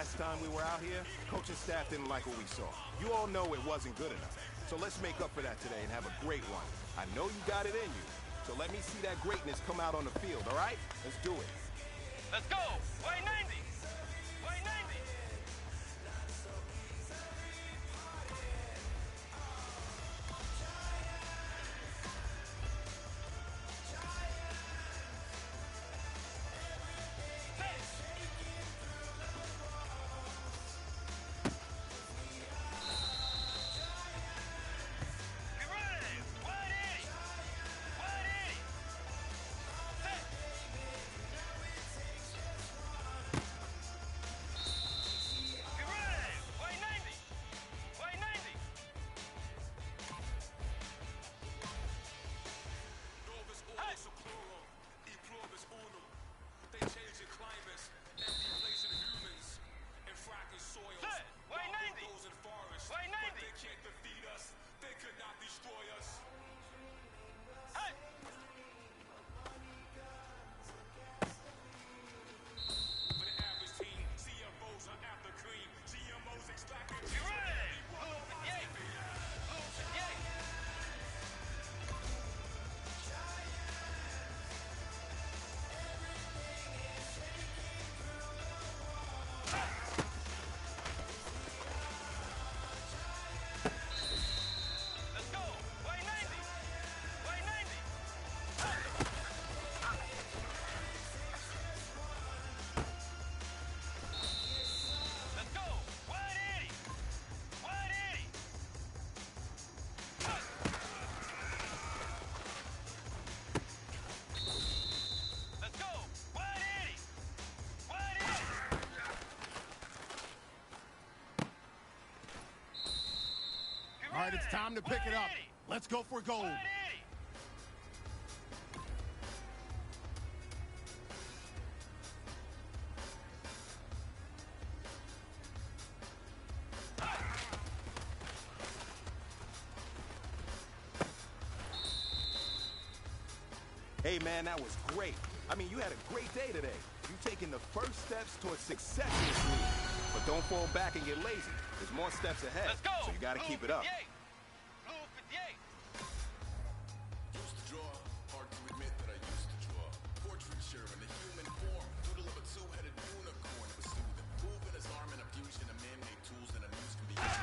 last time we were out here, coaching staff didn't like what we saw. You all know it wasn't good enough. So let's make up for that today and have a great one. I know you got it in you. So let me see that greatness come out on the field, all right? Let's do it. Let's go! Way 90! Way 90! All right, it's time to pick it up. Let's go for gold. Hey, man, that was great. I mean, you had a great day today. You taking the first steps towards success in this league. But don't fall back and get lazy. There's more steps ahead. Let's go. So you got to keep it up. Blue 58. Used to draw, hard to admit that I used to draw. Portraiture in the human form, doodle of a two-headed unicorn. It was soothing, moving his arm in a fusion of man-made tools and a muse can be used.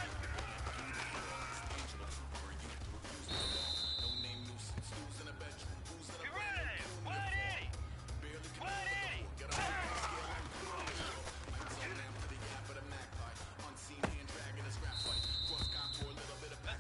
Angel of truth for you to refuse to belong. No name nuisance, who's in a bedroom, who's in a brand new tune to fall. Barely can get on the scale and lights on amp to the gap of the magpie. Unseen hand dragging a scrap fight. Cross contour, a little bit of back.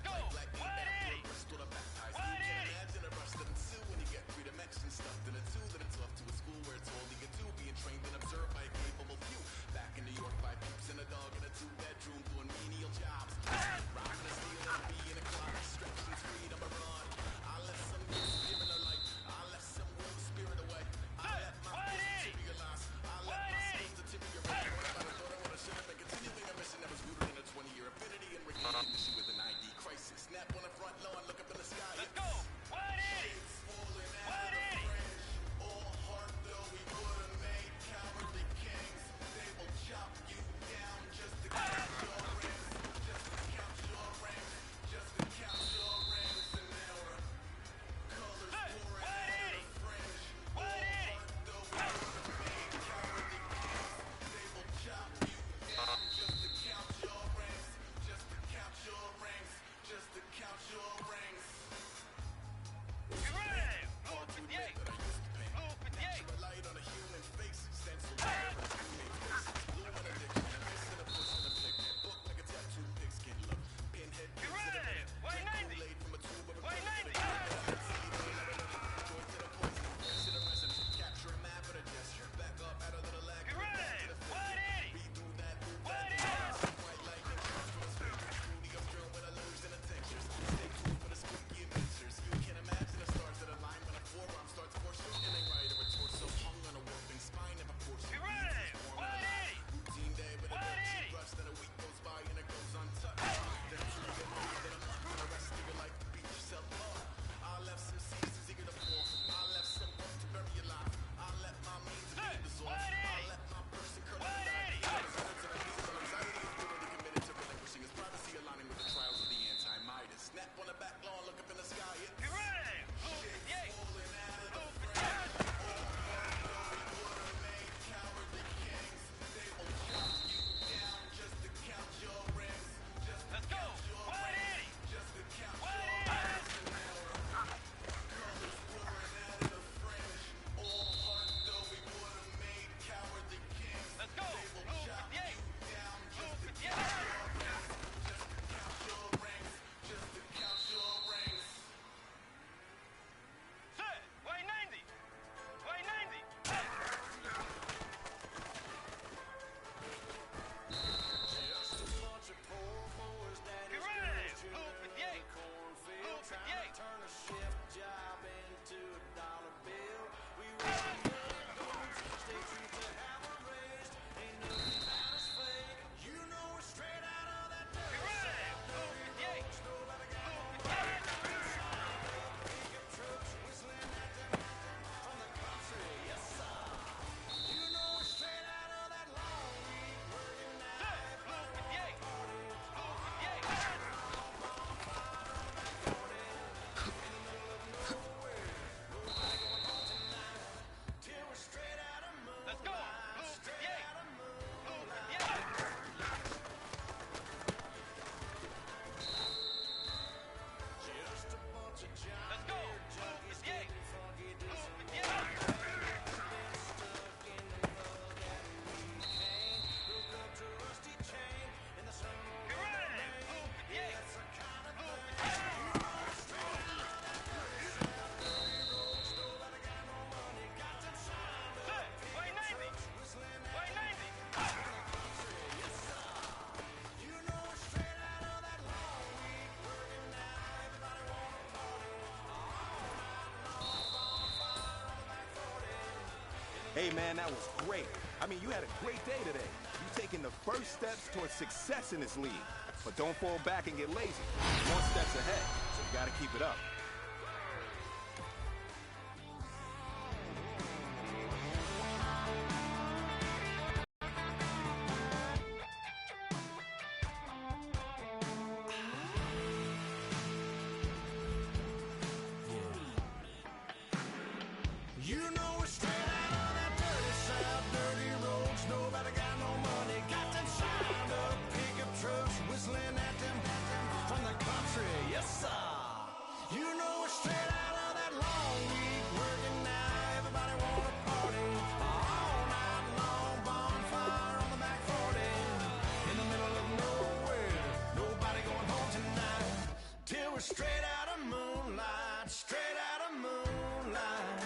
Hey, man, that was great. I mean, you had a great day today. You're taking the first steps towards success in this league. But don't fall back and get lazy. More steps ahead, so you gotta keep it up. You know we're straight out on that dirty south, dirty roads. Nobody got no money. Got them signed up pickup trucks whistling at them from the country. Yes, sir. You know we're straight out of that long week working now. Everybody wanna party all night long. Bonfire on the back 40 in the middle of nowhere. Nobody going home tonight till we're straight out of moonlight. Straight out of moonlight.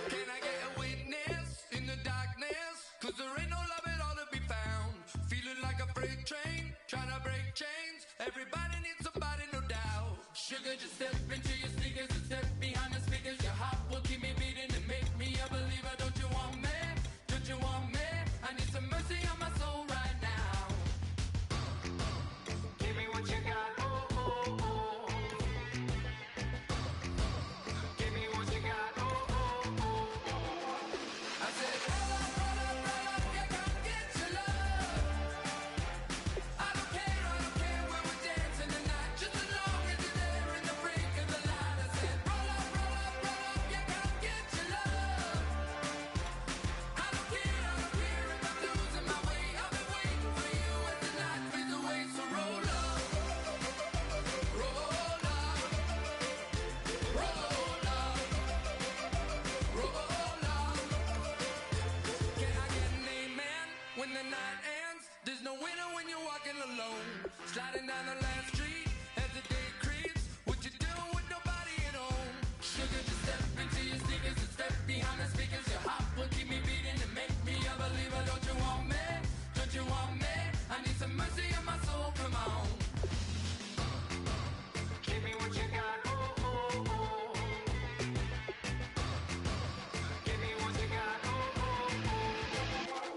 Can I get a witness in the darkness? 'Cause there ain't no love at all to be found. Feeling like a freight train, trying to break chains. Everybody needs somebody, no doubt. Sugar, just step into your sneakers and step behind the speakers. Your heart will keep me beating and make me a believer. Don't you want me? Don't you want me? I need some mercy on my soul right now. Give me what you got, oh, oh, oh. Give me what you got, oh, oh, oh. I said, roll up, yeah, come get your love. I don't care when we're dancing tonight, just as long as you're there in the brink of the light. I said, roll up, yeah, come get your love. I don't care if I'm losing my way. I've been waiting for you as the night fades away. So roll up, roll up, roll up, roll up. Can I get an amen when the night ends? There's no winner when you're walking alone. Sliding down the last street as the day creeps. What you doing with nobody at home? Sugar, just step into your sneakers and step behind the speakers. Your heart will keep me beating and make me a believer. Don't you want me? Don't you want me? I need some mercy on my soul. Come on. Give me what you got. Oh, oh, oh. Give me what you got. Oh, oh, oh.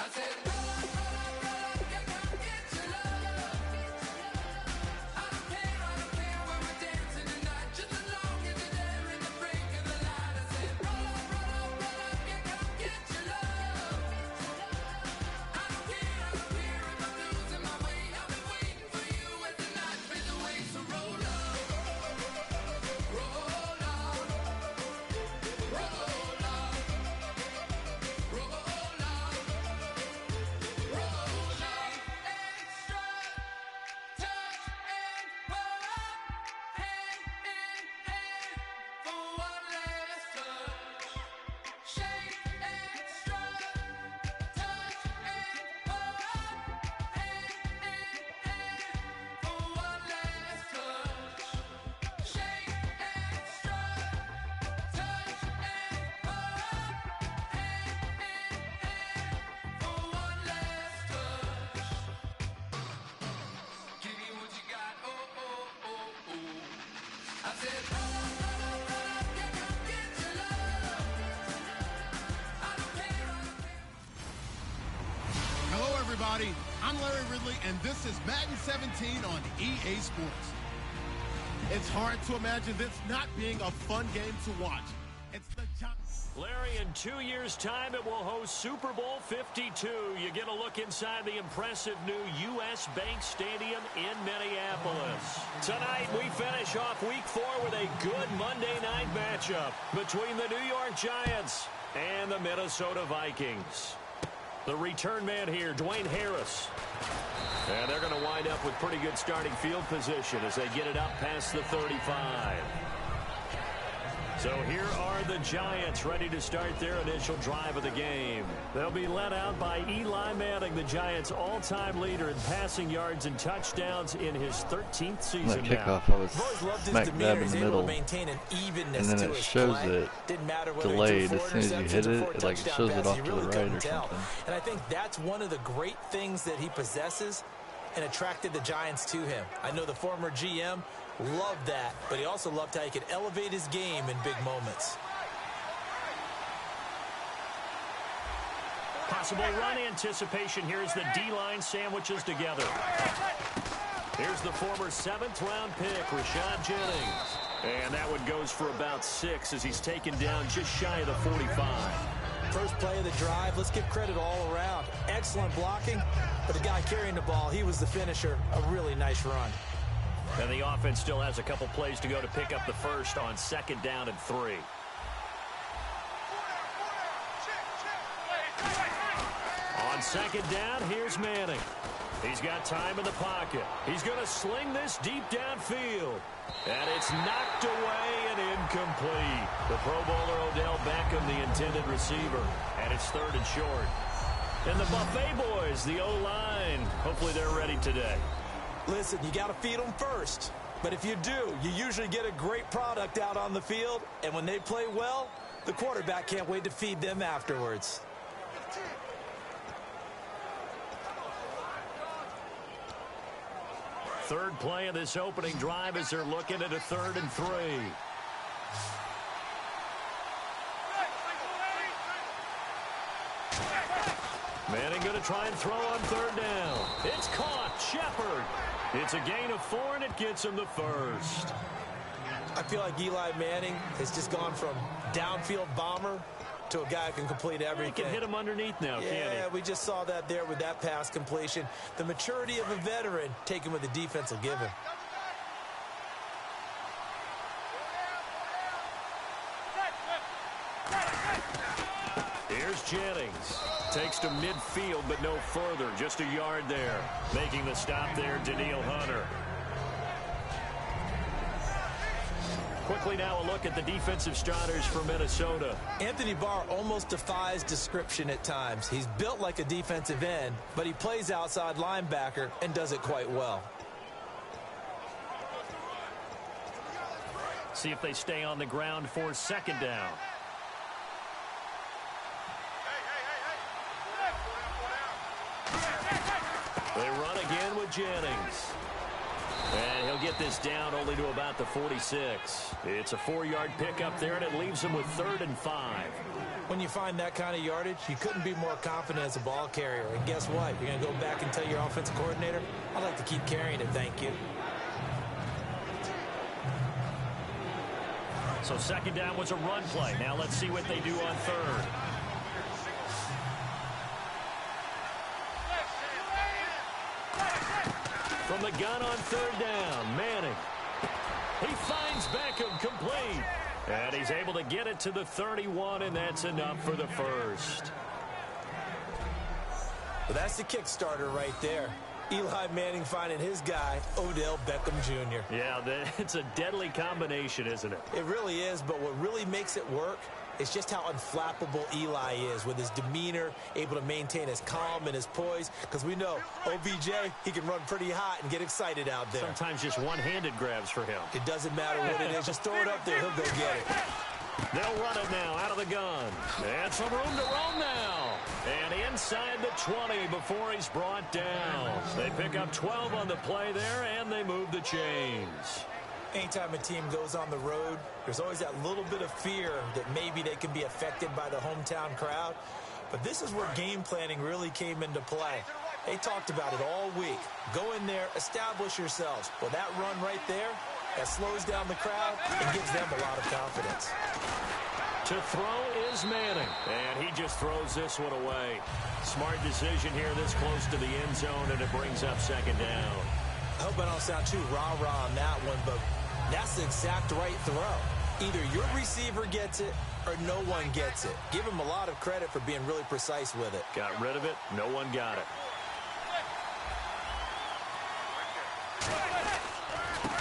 I said, roll up, yeah, come get your love. I don't care when we're dancing tonight, just as long as you're there in the break of the light. I said, roll up, yeah, come get your love. I don't care if I'm losing my way. I've been waiting for you as the night fades away. So roll up, roll up, roll up, roll up, roll up. Extra touch and pull up, hand in hand for one last touch. Shake extra touch and pull up, hand in hand for one last touch. Shake extra touch and pull up, hand in hand for one last touch. Give me what you got, oh, oh, oh, oh. I said, roll up, yeah, come get your love. I don't care. Hello, everybody. I'm Larry Ridley, and this is Madden 17 on EA Sports. It's hard to imagine this not being a fun game to watch. It's the Larry, in 2 years' time, it will host Super Bowl 52. You get a look inside the impressive new U.S. Bank Stadium in Minneapolis. Tonight, we finish off Week 4 with a good Monday night matchup between the New York Giants and the Minnesota Vikings. The return man here, Dwayne Harris. And they're going to wind up with pretty good starting field position as they get it up past the 35. So here are the Giants ready to start their initial drive of the game. They'll be led out by Eli Manning, the Giants' all-time leader in passing yards and touchdowns in his 13th season That now. kickoff, I was I've always loved his smack demeanor. dab in He's the able to middle, maintain an evenness and then to it his shows play. it Didn't matter whether delayed. he threw As four soon as you interceptions hit or it, four it like touchdown shows it passes, off you to really the right couldn't or tell. something. And I think that's one of the great things that he possesses and attracted the Giants to him. I know the former GM loved that, but he also loved how he could elevate his game in big moments. Possible run anticipation here as the D-line sandwiches together. Here's the former 7th-round pick, Rashad Jennings. And that one goes for about 6 as he's taken down just shy of the 45. First play of the drive, let's give credit all around. Excellent blocking, but the guy carrying the ball, he was the finisher. A really nice run. And the offense still has a couple plays to go to pick up the first on 2nd down and 3. On 2nd down, here's Manning. He's got time in the pocket. He's going to sling this deep downfield. And it's knocked away and incomplete. The Pro Bowler Odell Beckham, the intended receiver. And it's 3rd and short. And the Buffet boys, the O-line, hopefully they're ready today. Listen, you got to feed them first. But if you do, you usually get a great product out on the field. And when they play well, the quarterback can't wait to feed them afterwards. Third play of this opening drive as they're looking at a 3rd and 3. Manning going to try and throw on 3rd down. It's caught. Shepard. It's a gain of 4, and it gets him the first. I feel like Eli Manning has just gone from downfield bomber to a guy who can complete everything. He can hit him underneath now, can't he? Yeah, we just saw that there with that pass completion. The maturity of a veteran taken what the defense will give him. Here's Jennings. Takes to midfield, but no further. Just a yard there. Making the stop there, Daniil Hunter. Quickly now a look at the defensive starters for Minnesota. Anthony Barr almost defies description at times. He's built like a defensive end, but he plays outside linebacker and does it quite well. See if they stay on the ground for 2nd down. They run again with Jennings. And he'll get this down only to about the 46. It's a 4-yard pickup there, and it leaves him with 3rd and 5. When you find that kind of yardage, you couldn't be more confident as a ball carrier. And guess what? You're going to go back and tell your offensive coordinator, I'd like to keep carrying it, thank you. So 2nd down was a run play. Now let's see what they do on 3rd. From the gun on 3rd down, Manning. He finds Beckham complete. And he's able to get it to the 31, and that's enough for the first. Well, that's the Kickstarter right there. Eli Manning finding his guy, Odell Beckham Jr. Yeah, it's a deadly combination, isn't it? It really is, but what really makes it work is just how unflappable Eli is with his demeanor, able to maintain his calm and his poise, because we know OBJ, he can run pretty hot and get excited out there. Sometimes just one-handed grabs for him. It doesn't matter what it is. Just throw it up there. He'll go get it. They'll run it now out of the gun. And some room to roam now. And inside the 20 before he's brought down. They pick up 12 on the play there, and they move the chains. Anytime a team goes on the road, there's always that little bit of fear that maybe they can be affected by the hometown crowd. But this is where game planning really came into play. They talked about it all week. Go in there, establish yourselves. Well, that run right there, that slows down the crowd and gives them a lot of confidence. To throw is Manning, and he just throws this one away. Smart decision here this close to the end zone, and it brings up 2nd down. I hope I don't sound too rah-rah on that one, but that's the exact right throw. Either your receiver gets it or no one gets it. Give him a lot of credit for being really precise with it. Got rid of it. No one got it.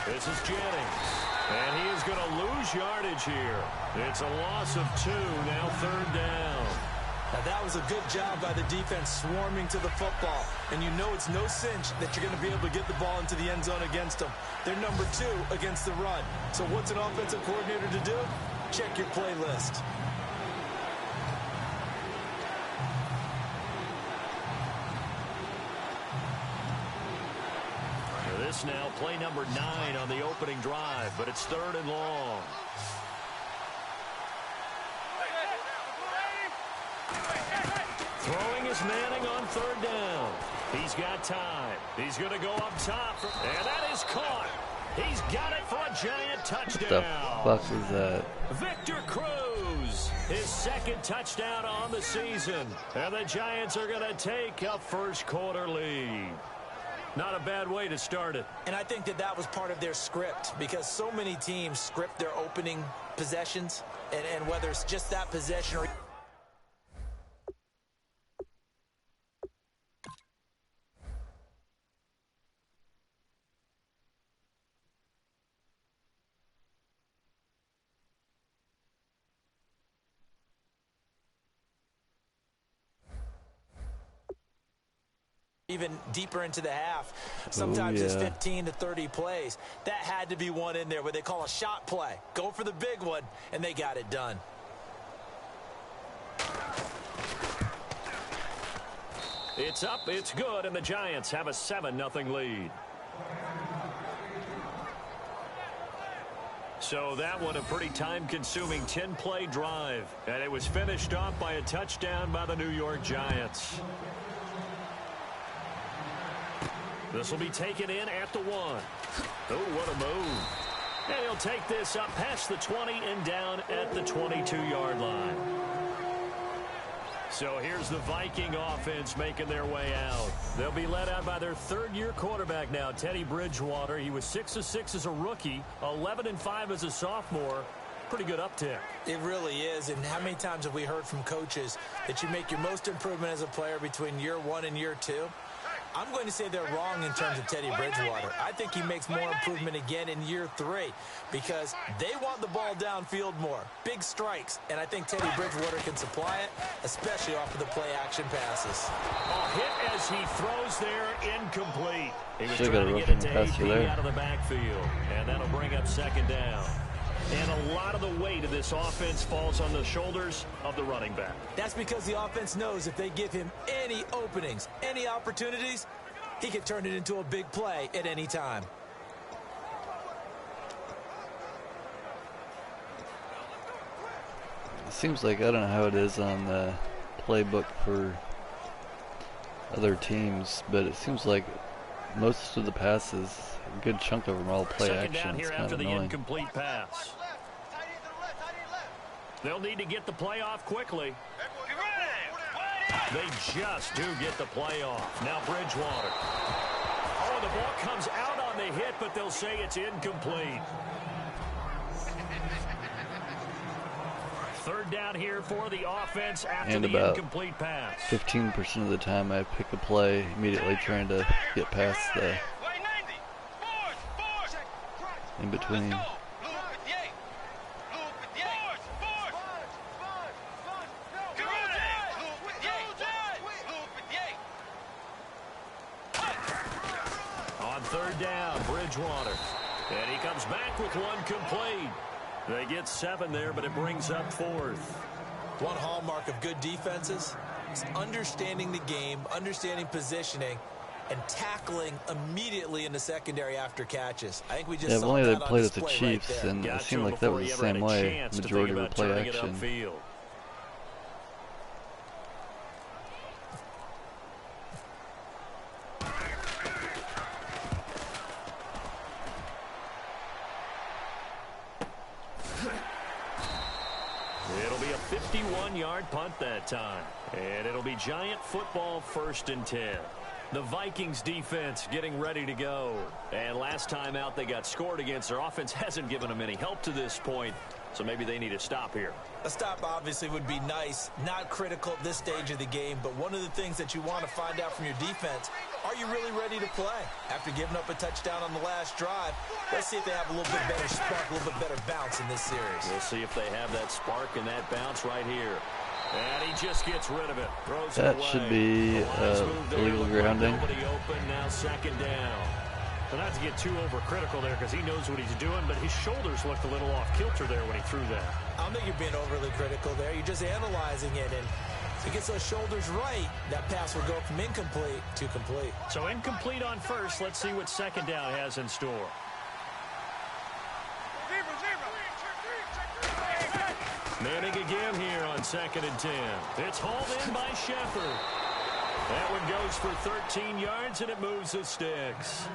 This is Jennings. And he is going to lose yardage here. It's a loss of 2, now 3rd down. Now that was a good job by the defense swarming to the football. And you know it's no cinch that you're going to be able to get the ball into the end zone against them. They're number 2 against the run. So what's an offensive coordinator to do? Check your playlist. This now play number 9 on the opening drive, but it's 3rd and long. Throwing is Manning on 3rd down. He's got time. He's going to go up top, and that is caught. He's got it for a giant touchdown. What the fuck is that? Victor Cruz, his 2nd touchdown on the season. And the Giants are going to take a first quarter lead. Not a bad way to start it. And I think that was part of their script, because so many teams script their opening possessions, and whether it's just that possession or even deeper into the half. Sometimes it's 15 to 30 plays. That had to be one in there where they call a shot play. Go for the big one, and they got it done. It's up, it's good, and the Giants have a 7-0 lead. So that one a pretty time-consuming 10-play drive, and it was finished off by a touchdown by the New York Giants. This will be taken in at the 1. Oh, what a move. And he'll take this up past the 20 and down at the 22-yard line. So here's the Viking offense making their way out. They'll be led out by their 3rd-year quarterback now, Teddy Bridgewater. He was 6 of 6 as a rookie, 11 and 5 as a sophomore. Pretty good uptick. It really is. And how many times have we heard from coaches that you make your most improvement as a player between year 1 and year 2? I'm going to say they're wrong in terms of Teddy Bridgewater. I think he makes more improvement again in year 3 because they want the ball downfield more. Big strikes, and I think Teddy Bridgewater can supply it, especially off of the play-action passes. A hit as he throws there, incomplete. He was Still trying to get it to AP there. out of the backfield, and that'll bring up 2nd down. And a lot of the weight of this offense falls on the shoulders of the running back. That's because the offense knows if they give him any openings, any opportunities, he can turn it into a big play at any time. It seems like, I don't know how it is on the playbook for other teams, but it seems like most of the passes, a good chunk of them are all play action. Down here it's kind after of the annoying. incomplete pass. They'll need to get the play off quickly. They just do get the play off. Now Bridgewater. Oh, the ball comes out on the hit, but they'll say it's incomplete. 3rd down here for the offense after And the about incomplete pass. 15% of the time I pick a play immediately trying to get past the in between. On 3rd down, Bridgewater. And he comes back with one complete. They get 7 there, but it brings up 4th. One hallmark of good defenses is understanding the game, understanding positioning, and tackling immediately in the secondary after catches. I think we just saw I've only that on played with the display Chiefs, right there. and Got it to seemed him like that before was he the ever had same a way. chance to think Majority were about play turning it action. upfield. It'll be a 51-yard punt that time. And it'll be Giant football 1st and 10. The Vikings defense getting ready to go. And last time out they got scored against. Their offense hasn't given them any help to this point. So maybe they need to stop here. A stop obviously would be nice, not critical at this stage of the game, but one of the things that you want to find out from your defense, are you really ready to play? After giving up a touchdown on the last drive, let's see if they have a little bit better spark, a little bit better bounce in this series. We'll see if they have that spark and that bounce right here. And he just gets rid of it. Throws That it away. should be illegal grounding. Nobody open, now second down. But not to get too overcritical there because he knows what he's doing, but his shoulders looked a little off kilter there when he threw that. I don't think you're being overly critical there. You're just analyzing it, and if he gets those shoulders right, that pass will go from incomplete to complete. So incomplete on first. Let's see what second down has in store. Manning again here on 2nd and 10. It's hauled in by Shepard. That one goes for 13 yards, and it moves the sticks.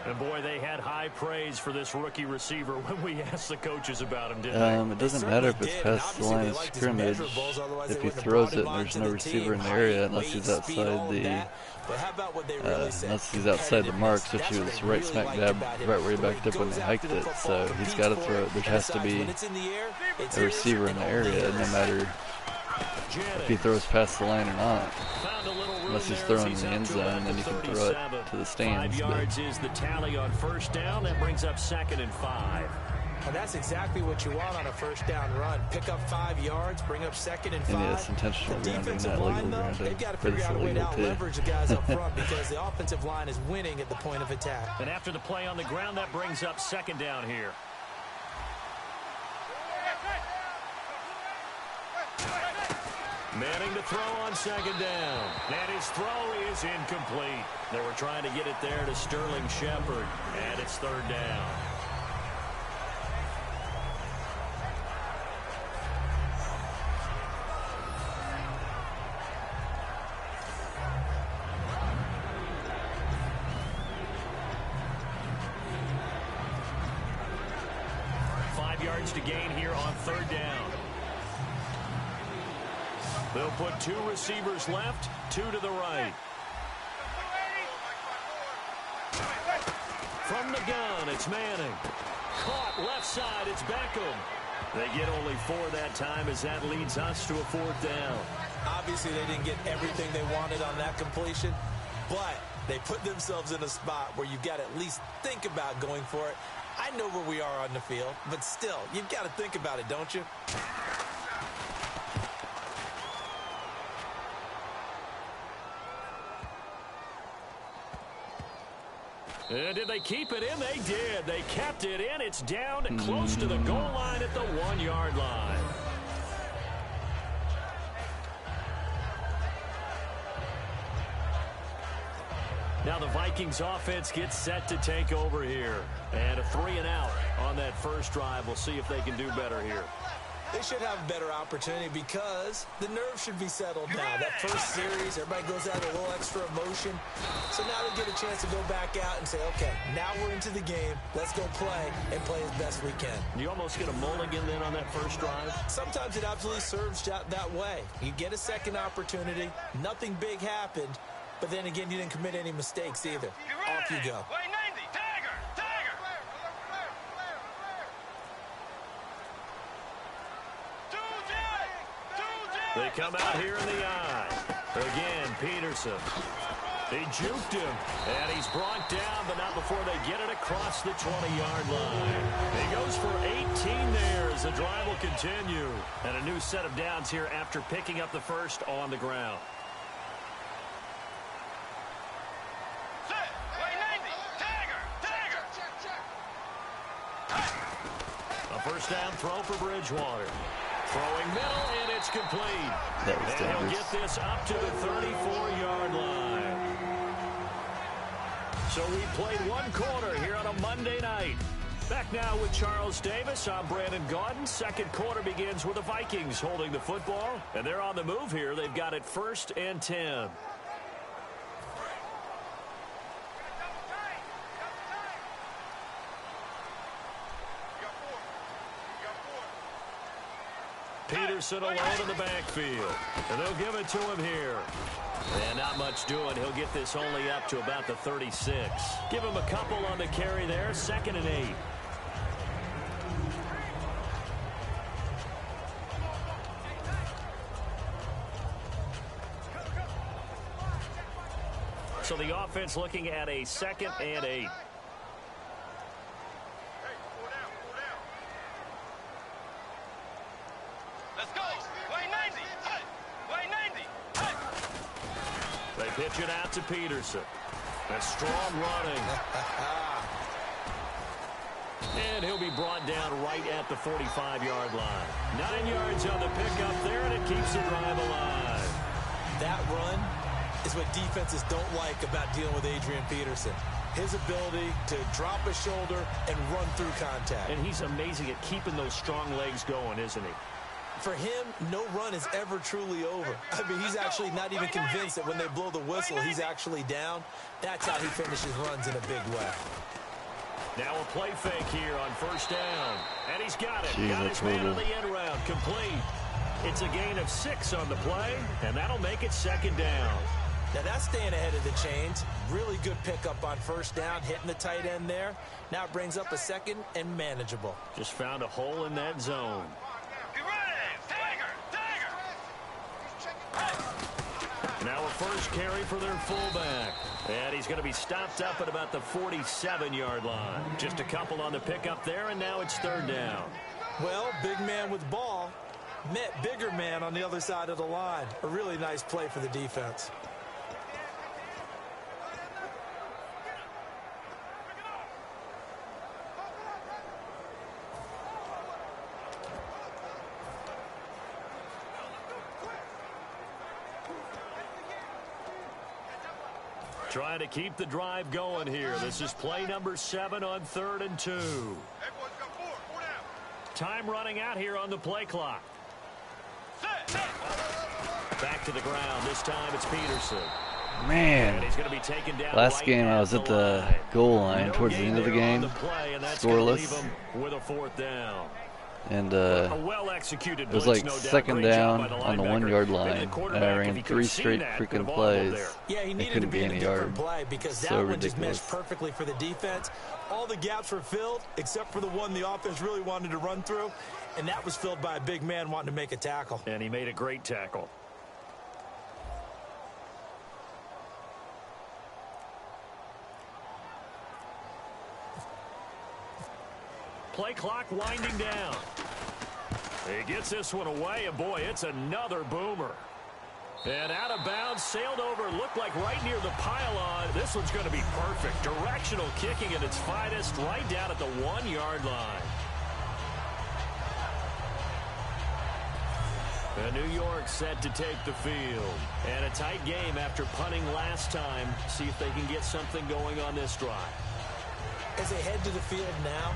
And, boy, they had high praise for this rookie receiver when we asked the coaches about him, didn't they? It doesn't matter if it's past the line of scrimmage. If he throws it and there's no receiver in the area unless he's outside the mark, which he was right smack dab right where he backed up when they hiked it. So he's got to throw it. There has to be a receiver in the area, no matter if he throws past the line or not. Unless he's throwing in the end zone, and then you can throw it to the stands. 5 yards is the tally on first down. That brings up 2nd and 5. And that's exactly what you want on a first down run. Pick up 5 yards, bring up 2nd and 5. And yes, intentional the grounding, defensive not line, legal though, grounding. they've got to But figure it's out a way to illegal too. out-leverage the guys up front because the offensive line is winning at the point of attack. And after the play on the ground, that brings up 2nd down here. Manning to throw on 2nd down. And his throw is incomplete. They were trying to get it there to Sterling Shepard. And it's 3rd down. To gain here on 3rd down. They'll put 2 receivers left, 2 to the right. From the gun, it's Manning. Caught left side, it's Beckham. They get only 4 that time as that leads us to a 4th down. Obviously, they didn't get everything they wanted on that completion, but they put themselves in a spot where you've got to at least think about going for it. I know where we are on the field, but still, you've got to think about it, don't you? Did they keep it in? They did. They kept it in. It's down close to the goal line at the 1-yard line. Now the Vikings offense gets set to take over here. And a 3-and-out on that first drive. We'll see if they can do better here. They should have a better opportunity because the nerves should be settled now. That first series, everybody goes out with a little extra emotion. So now they get a chance to go back out and say, okay, now we're into the game. Let's go play and play as best we can. You almost get a mulligan then on that first drive? Sometimes it absolutely serves that way. You get a second opportunity. Nothing big happened. But then again, you didn't commit any mistakes either. Off you go. Way 90. Tiger. They come out here in the eye. Again, Peterson. They juked him, and he's brought down, but not before they get it across the 20-yard line. He goes for 18 there as the drive will continue. And a new set of downs here after picking up the first on the ground. A first down throw for Bridgewater. Throwing middle, and it's complete. That was and he'll get this up to the 34-yard line. So we played 1 quarter here on a Monday night. Back now with Charles Davis. I'm Brandon Gaudin. Second quarter begins with the Vikings holding the football. And they're on the move here. They've got it 1st and 10. Peterson alone in the backfield. And they'll give it to him here. And not much doing. He'll get this only up to about the 36. Give him a couple on the carry there. 2nd and 8. So the offense looking at a 2nd and 8. Let's go. Way 90. Hey. Way 90. Hey. They pitch it out to Peterson. That's strong running. And he'll be brought down right at the 45-yard line. 9 yards on the pickup there, and it keeps the drive alive. That run is what defenses don't like about dealing with Adrian Peterson. His ability to drop a shoulder and run through contact. And he's amazing at keeping those strong legs going, isn't he? For him, no run is ever truly over. I mean, he's actually not even convinced that when they blow the whistle, he's actually down. That's how he finishes runs in a big way. Now a play fake here on 1st down. And he's got it. Jeez, got that's his man on horrible. the end round. Complete. It's a gain of 6 on the play, and that'll make it 2nd down. Now that's staying ahead of the chains. Really good pickup on 1st down, hitting the tight end there. Now it brings up a 2nd and manageable. Just found a hole in that zone. Get ready. Tiger. Now a first carry for their fullback. And he's going to be stopped up at about the 47-yard line. Just a couple on the pickup there, and now it's 3rd down. Well, big man with ball met bigger man on the other side of the line. A really nice play for the defense. Trying to keep the drive going here. This is play number 7 on 3rd and 2. Time running out here on the play clock. Back to the ground. This time it's Peterson. Man, And he's going to be taken down last right game I was at the line. goal line No towards the gain end of the there on game, the play, and that's gonna leave scoreless, him with a 4th down. and A well-executed it was blitz, like no doubt. 2nd Great job down by the on the linebacker. 1-yard Maybe the line, and I quarterback, if he ran could 3 have seen straight that, could have freaking audibled plays. there. Yeah, he It needed to couldn't be be in a any different yard. play because that So one just ridiculous. meshed perfectly for the defense. All the gaps were filled except for the one the offense really wanted to run through, and that was filled by a big man wanting to make a tackle. And he made a great tackle. Play clock winding down. He gets this one away, and boy, it's another boomer. And out of bounds, sailed over, looked like right near the pylon. This one's going to be perfect. Directional kicking at its finest, right down at the 1-yard line. And New York set to take the field. And a tight game after punting last time. See if they can get something going on this drive. As they head to the field now,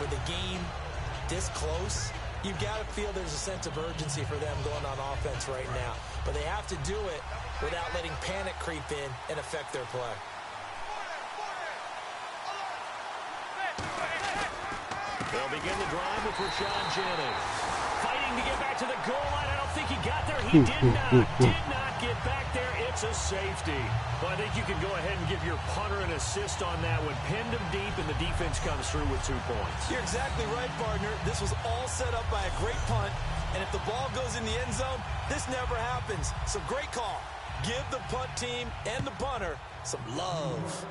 with the game this close, you've got to feel there's a sense of urgency for them going on offense right now. But they have to do it without letting panic creep in and affect their play. They'll begin the drive with Rashawn Jennings. Fighting to get back to the goal line. I don't think he got there. He did not get back there. It's a safety. Well, I think you can go ahead and give your punter an assist on that one. Pinned him deep, and the defense comes through with 2 points. You're exactly right, partner. This was all set up by a great punt, and if the ball goes in the end zone, this never happens. So great call. Give the punt team and the punter some love.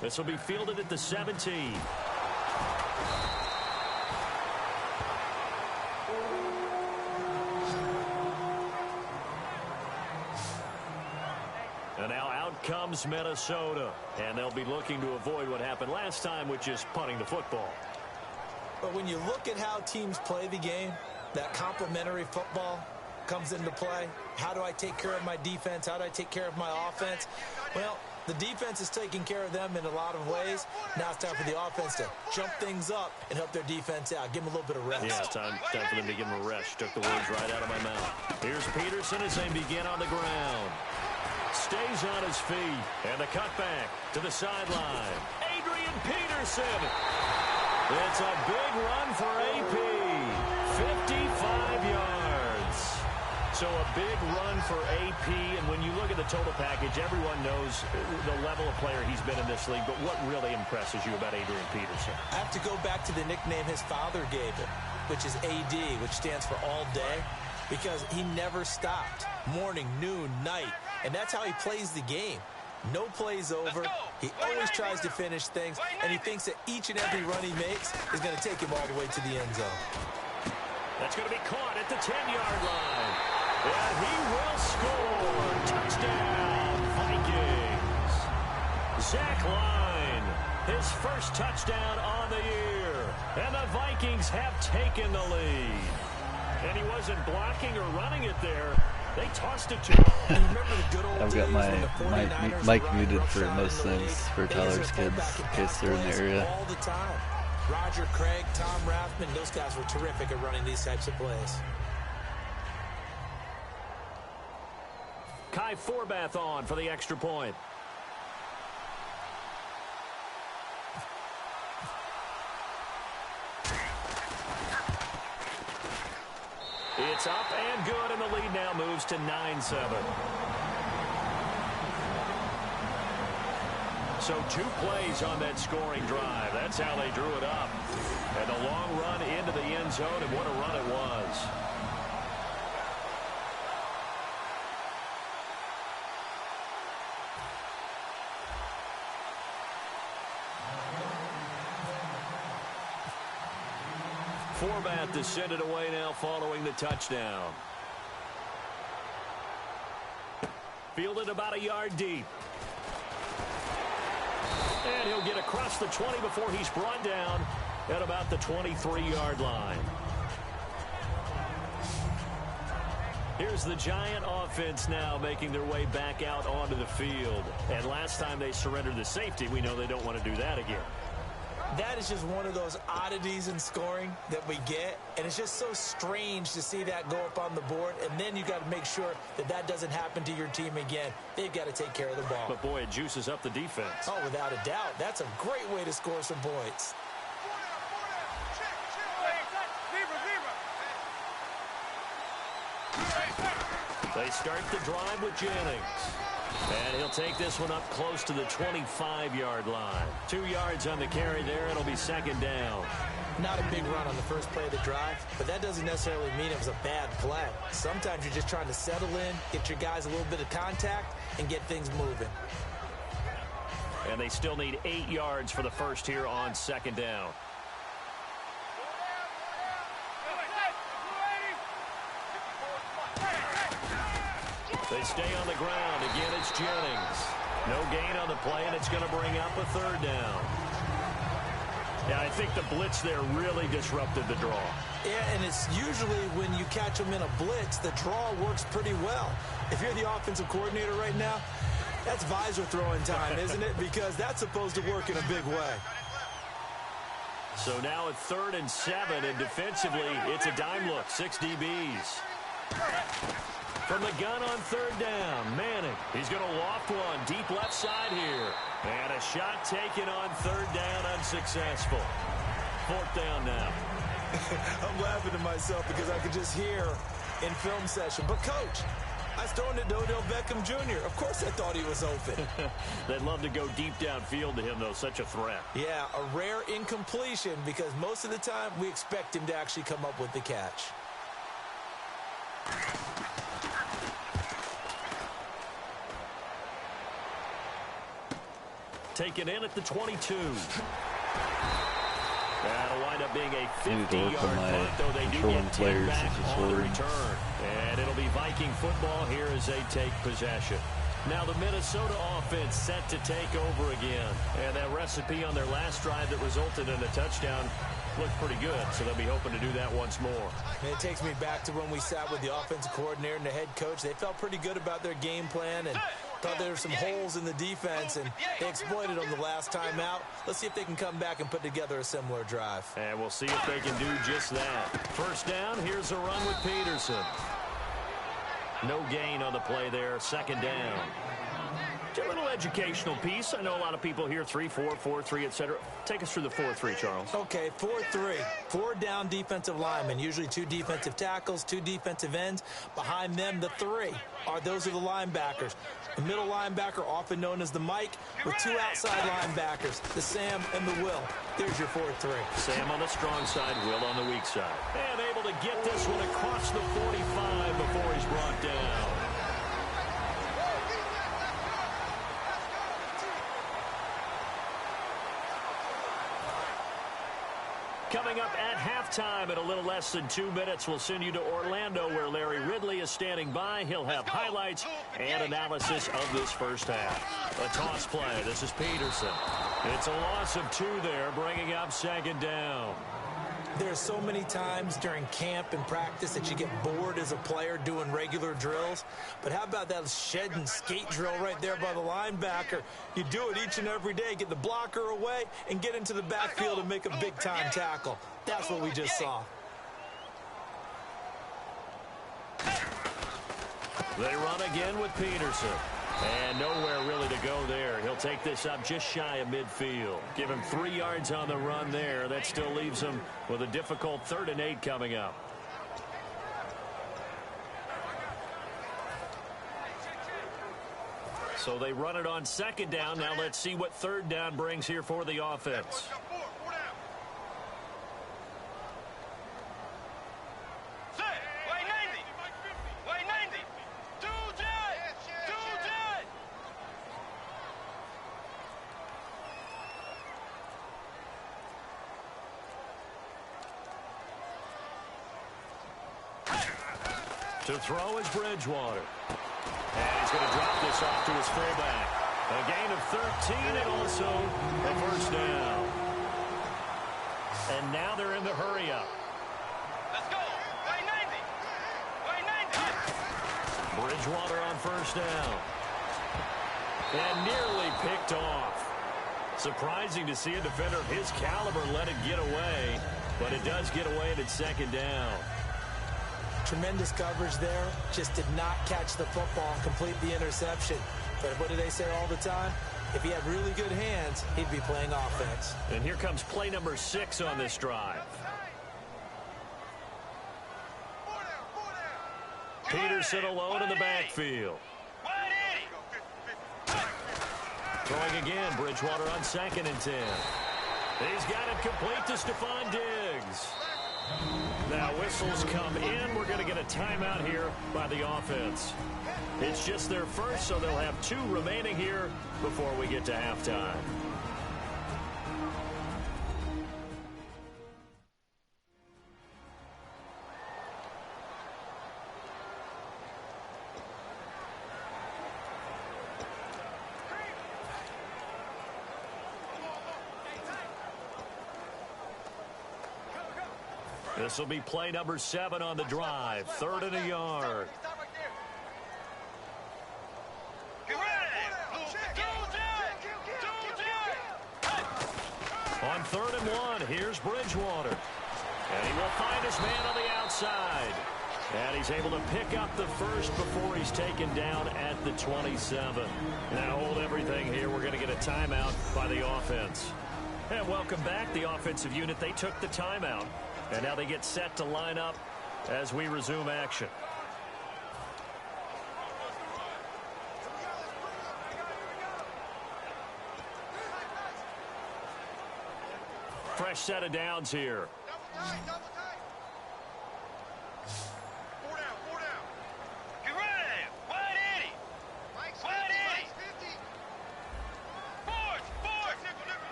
This will be fielded at the 17. And now out comes Minnesota. And they'll be looking to avoid what happened last time, which is punting the football. But when you look at how teams play the game, that complementary football comes into play. How do I take care of my defense? How do I take care of my offense? Well, the defense is taking care of them in a lot of ways. Now it's time for the offense to jump things up and help their defense out. Give them a little bit of rest. Yeah, it's time for them to give them a rest. Took the words right out of my mouth. Here's Peterson as they begin on the ground. Stays on his feet. And the cutback to the sideline. Adrian Peterson. It's a big run for AP. 55 yards. So a big run for AP. And when you look at the total package, everyone knows the level of player he's been in this league. But what really impresses you about Adrian Peterson? I have to go back to the nickname his father gave him, which is AD, which stands for all day. because he never stopped. Morning, noon, night. And that's how he plays the game. No plays over. He always tries to finish things, and he thinks that each and every run he makes is going to take him all the way to the end zone. That's going to be caught at the 10-yard line. And he will score. Touchdown, Vikings. Zach Line, his first touchdown on the year. And the Vikings have taken the lead. And he wasn't blocking or running it there. They tossed it to him. I've got my mic muted for most things for Tyler's kids in case they're in the area. All the time. Roger Craig, Tom Rathman, those guys were terrific at running these types of plays. Kai Forbath on for the extra point. It's up and good, and the lead now moves to 9-7. So 2 plays on that scoring drive. That's how they drew it up. And a long run into the end zone, and what a run it was. Forbath to send it away now following the touchdown. Fielded about a yard deep. And he'll get across the 20 before he's brought down at about the 23-yard line. Here's the Giant offense now making their way back out onto the field. And last time they surrendered the safety, we know they don't want to do that again. That is just one of those oddities in scoring that we get, and it's just so strange to see that go up on the board, and then you got to make sure that that doesn't happen to your team again. They've got to take care of the ball. But, boy, it juices up the defense. Oh, without a doubt. That's a great way to score some points. They start the drive with Jennings. And he'll take this one up close to the 25-yard line. 2 yards on the carry there. It'll be second down. Not a big run on the first play of the drive, but that doesn't necessarily mean it was a bad play. Sometimes you're just trying to settle in, get your guys a little bit of contact, and get things moving. And they still need 8 yards for the first here on second down. They stay on the ground. Again, it's Jennings. No gain on the play, and it's going to bring up a third down. Yeah, I think the blitz there really disrupted the draw. Yeah, and it's usually when you catch them in a blitz, the draw works pretty well. If you're the offensive coordinator right now, that's visor throwing time, isn't it? Because that's supposed to work in a big way. So now at 3rd and 7, and defensively, it's a dime look. 6 DBs. From the gun on third down, Manning. He's going to loft one deep left side here. And a shot taken on third down, unsuccessful. 4th down now. I'm laughing to myself because I could just hear in film session. But, Coach, I was throwing it to Odell Beckham Jr. Of course I thought he was open. They'd love to go deep downfield to him, though. Such a threat. Yeah, a rare incompletion because most of the time we expect him to actually come up with the catch. Taken in at the 22. That'll wind up being a 50-yard punt, though they do get 10 back on the return. And it'll be Viking football here as they take possession. Now the Minnesota offense set to take over again. And that recipe on their last drive that resulted in a touchdown looked pretty good, so they'll be hoping to do that once more. And it takes me back to when we sat with the offensive coordinator and the head coach. They felt pretty good about their game plan and thought there were some holes in the defense, and they exploited them the last time out. Let's see if they can come back and put together a similar drive. And we'll see if they can do just that. First down, here's a run with Peterson. No gain on the play there, second down. A little educational piece. I know a lot of people hear 3-4, 4-3, etc. Take us through the 4-3, Charles. Okay, 4-3. 4 down defensive linemen, usually 2 defensive tackles, 2 defensive ends. Behind them, the 3 those are the linebackers. The middle linebacker, often known as the Mike, with 2 outside linebackers, the Sam and the Will. There's your 4-3. Sam on the strong side, Will on the weak side. And able to get this one across the 45 before he's brought down. Coming up at halftime in a little less than 2 minutes, we'll send you to Orlando where Larry Ridley is standing by. He'll have highlights and analysis of this first half. A toss play. This is Peterson. It's a loss of 2 there, bringing up second down. There's so many times during camp and practice that you get bored as a player doing regular drills. But how about that shed and skate drill right there by the linebacker? You do it each and every day. Get the blocker away and get into the backfield and make a big-time tackle. That's what we just saw. They run again with Peterson. And nowhere really to go there. He'll take this up just shy of midfield. Give him 3 yards on the run there. That still leaves him with a difficult 3rd and 8 coming up. So they run it on second down. Now let's see what 3rd down brings here for the offense. To throw is Bridgewater. And he's going to drop this off to his fullback. A gain of 13 and also a first down. And now they're in the hurry-up. Let's go. Way 90. Way 90. Bridgewater on first down. And nearly picked off. Surprising to see a defender of his caliber let it get away. But it does get away and it's second down. Tremendous coverage there. Just did not catch the football and complete the interception. But what do they say all the time? If he had really good hands, he'd be playing offense. And here comes play number 6 on this drive. Peterson alone in the backfield. Throwing again, Bridgewater on 2nd and 10. He's got it complete to Stephon Diggs. Now whistles come in. We're going to get a timeout here by the offense. It's just their first, so they'll have 2 remaining here before we get to halftime. This will be play number 7 on the drive. 3rd and a yard. On 3rd and 1, here's Bridgewater. And he will find his man on the outside. And he's able to pick up the first before he's taken down at the 27. Now hold everything here. We're going to get a timeout by the offense. And welcome back, the offensive unit. They took the timeout. And now they get set to line up as we resume action. Fresh set of downs here.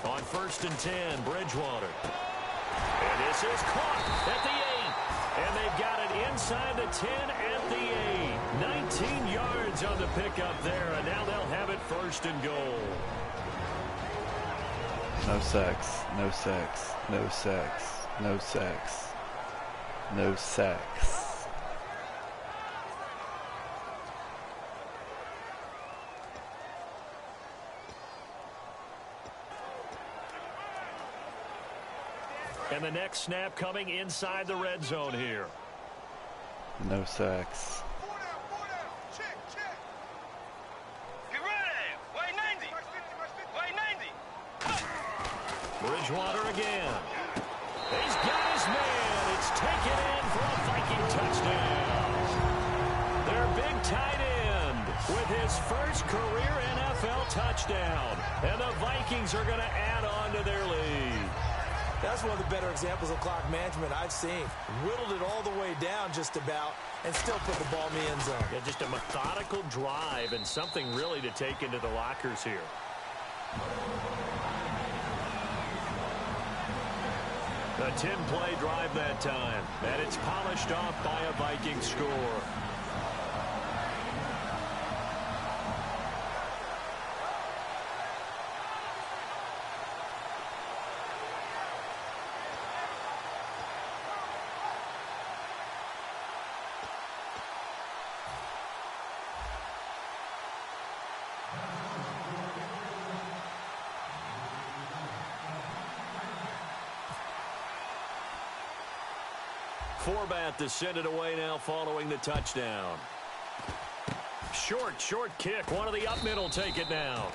On 1st and 10, Bridgewater. And this is caught at the 8. And they've got it inside the 10 at the 8. 19 yards on the pickup there, and now they'll have it 1st and goal. No sacks, no sacks, no sacks, no sacks, no sacks. And the next snap coming inside the red zone here. No sacks. Get ready. Way 90. Way 90. Bridgewater again. He's got his man. It's taken in for a Viking touchdown. Their big tight end with his first career NFL touchdown. And the Vikings are going to add on to their lead. That's one of the better examples of clock management I've seen. Whittled it all the way down just about and still put the ball in the end zone. Yeah, just a methodical drive and something really to take into the lockers here. A 10-play drive that time, and it's polished off by a Viking score. Forbat to send it away now following the touchdown. Short kick. One of the up middle take it now.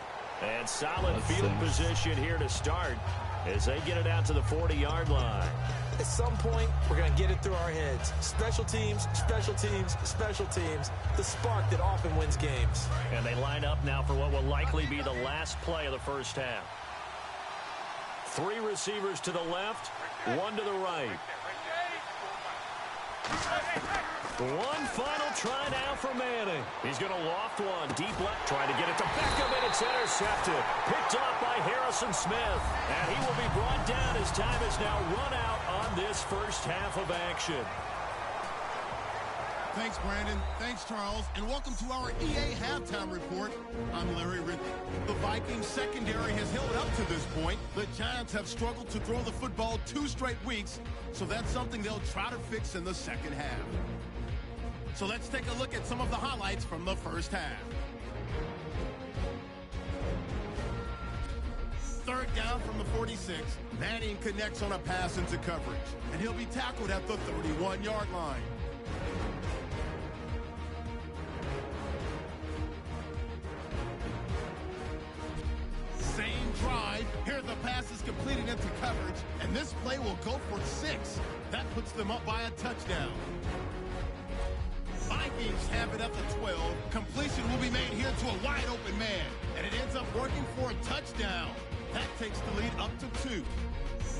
And solid field position here to start as they get it out to the 40-yard line. At some point, we're going to get it through our heads. Special teams, special teams, special teams. The spark that often wins games. And they line up now for what will likely be the last play of the first half. 3 receivers to the left, 1 to the right. One final try now for Manning. He's going to loft one deep left, trying to get it to Beckham, and it's intercepted. Picked off by Harrison Smith. And he will be brought down as time is now run out on this first half of action. Thanks, Brandon. Thanks, Charles. And welcome to our EA Halftime Report. I'm Larry Ridley. The Vikings secondary has held up to this point. The Giants have struggled to throw the football 2 straight weeks, so that's something they'll try to fix in the second half. So let's take a look at some of the highlights from the first half. 3rd down from the 46. Manning connects on a pass into coverage, and he'll be tackled at the 31-yard line. Same drive. Here the pass is completed into coverage, and this play will go for 6. That puts them up by a touchdown. Vikings have it at the 12. Completion will be made here to a wide open man, and it ends up working for a touchdown. That takes the lead up to 2.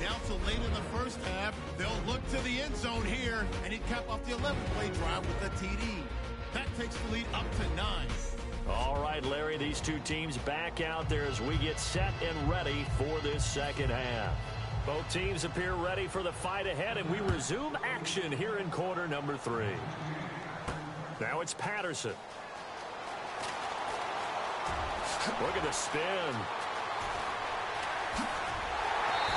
Now to late in the first half, they'll look to the end zone here, and he'd cap off the 11th-play drive with a TD. That takes the lead up to 9. All right, Larry, these two teams back out there as we get set and ready for this second half. Both teams appear ready for the fight ahead, and we resume action here in quarter number 3. Now it's Patterson. Look at the spin.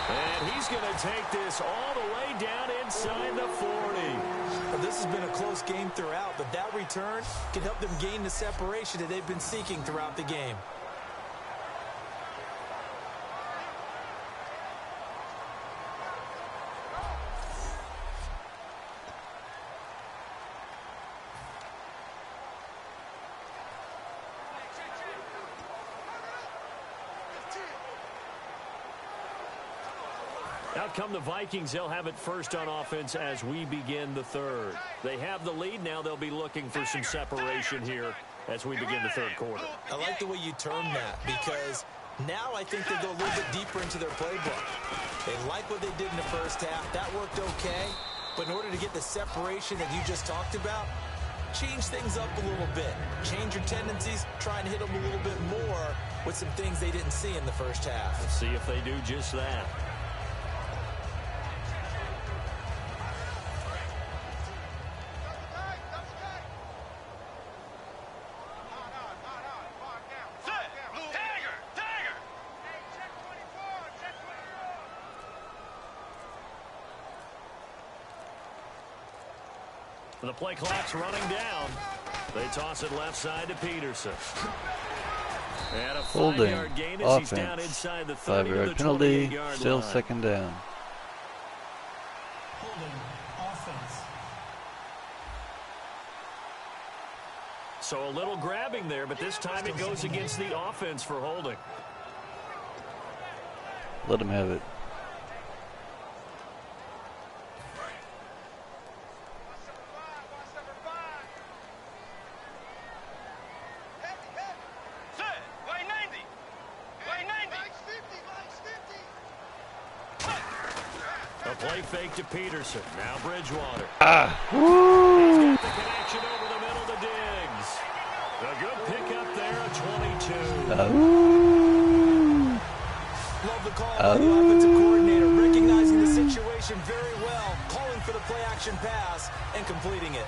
And he's going to take this all the way down inside the 40. Well, this has been a close game throughout, but that return can help them gain the separation that they've been seeking throughout the game. Out come the Vikings. They'll have it first on offense as we begin the 3rd. They have the lead. Now they'll be looking for some separation here as we begin the 3rd quarter. I like the way you term that, because now I think they go a little bit deeper into their playbook. They like what they did in the first half. That worked okay. But in order to get the separation that you just talked about, change things up a little bit. Change your tendencies. Try and hit them a little bit more with some things they didn't see in the first half. Let's see if they do just that. The play clock's running down. They toss it left side to Peterson. And a Holding. 5-yard gain as he's Offense. down inside the 30 to the 5-yard penalty. 28-yard Still line. 2nd down. Holding offense. So a little grabbing there, but this time it goes against the offense for holding. Let him have it. A play fake to Peterson. Now Bridgewater. Woo! He's got the connection over the middle to Diggs. A good pickup there, a 22. Love the call by the offensive coordinator, recognizing the situation very well, calling for the play-action pass, and completing it.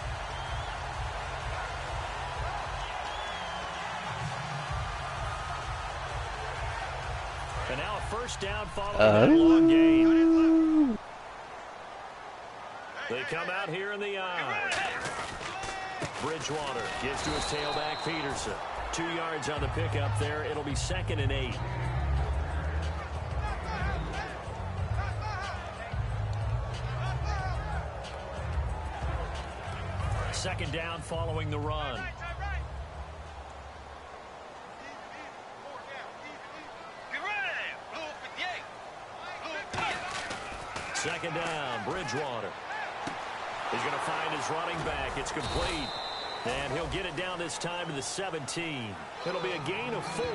And now a first down following that long gain. They come out here in the eye. Bridgewater gives to his tailback, Peterson. 2 yards on the pickup there. It'll be 2nd and 8. Second down following the run. Second down, Bridgewater. He's going to find his running back. It's complete. And he'll get it down this time to the 17. It'll be a gain of 4.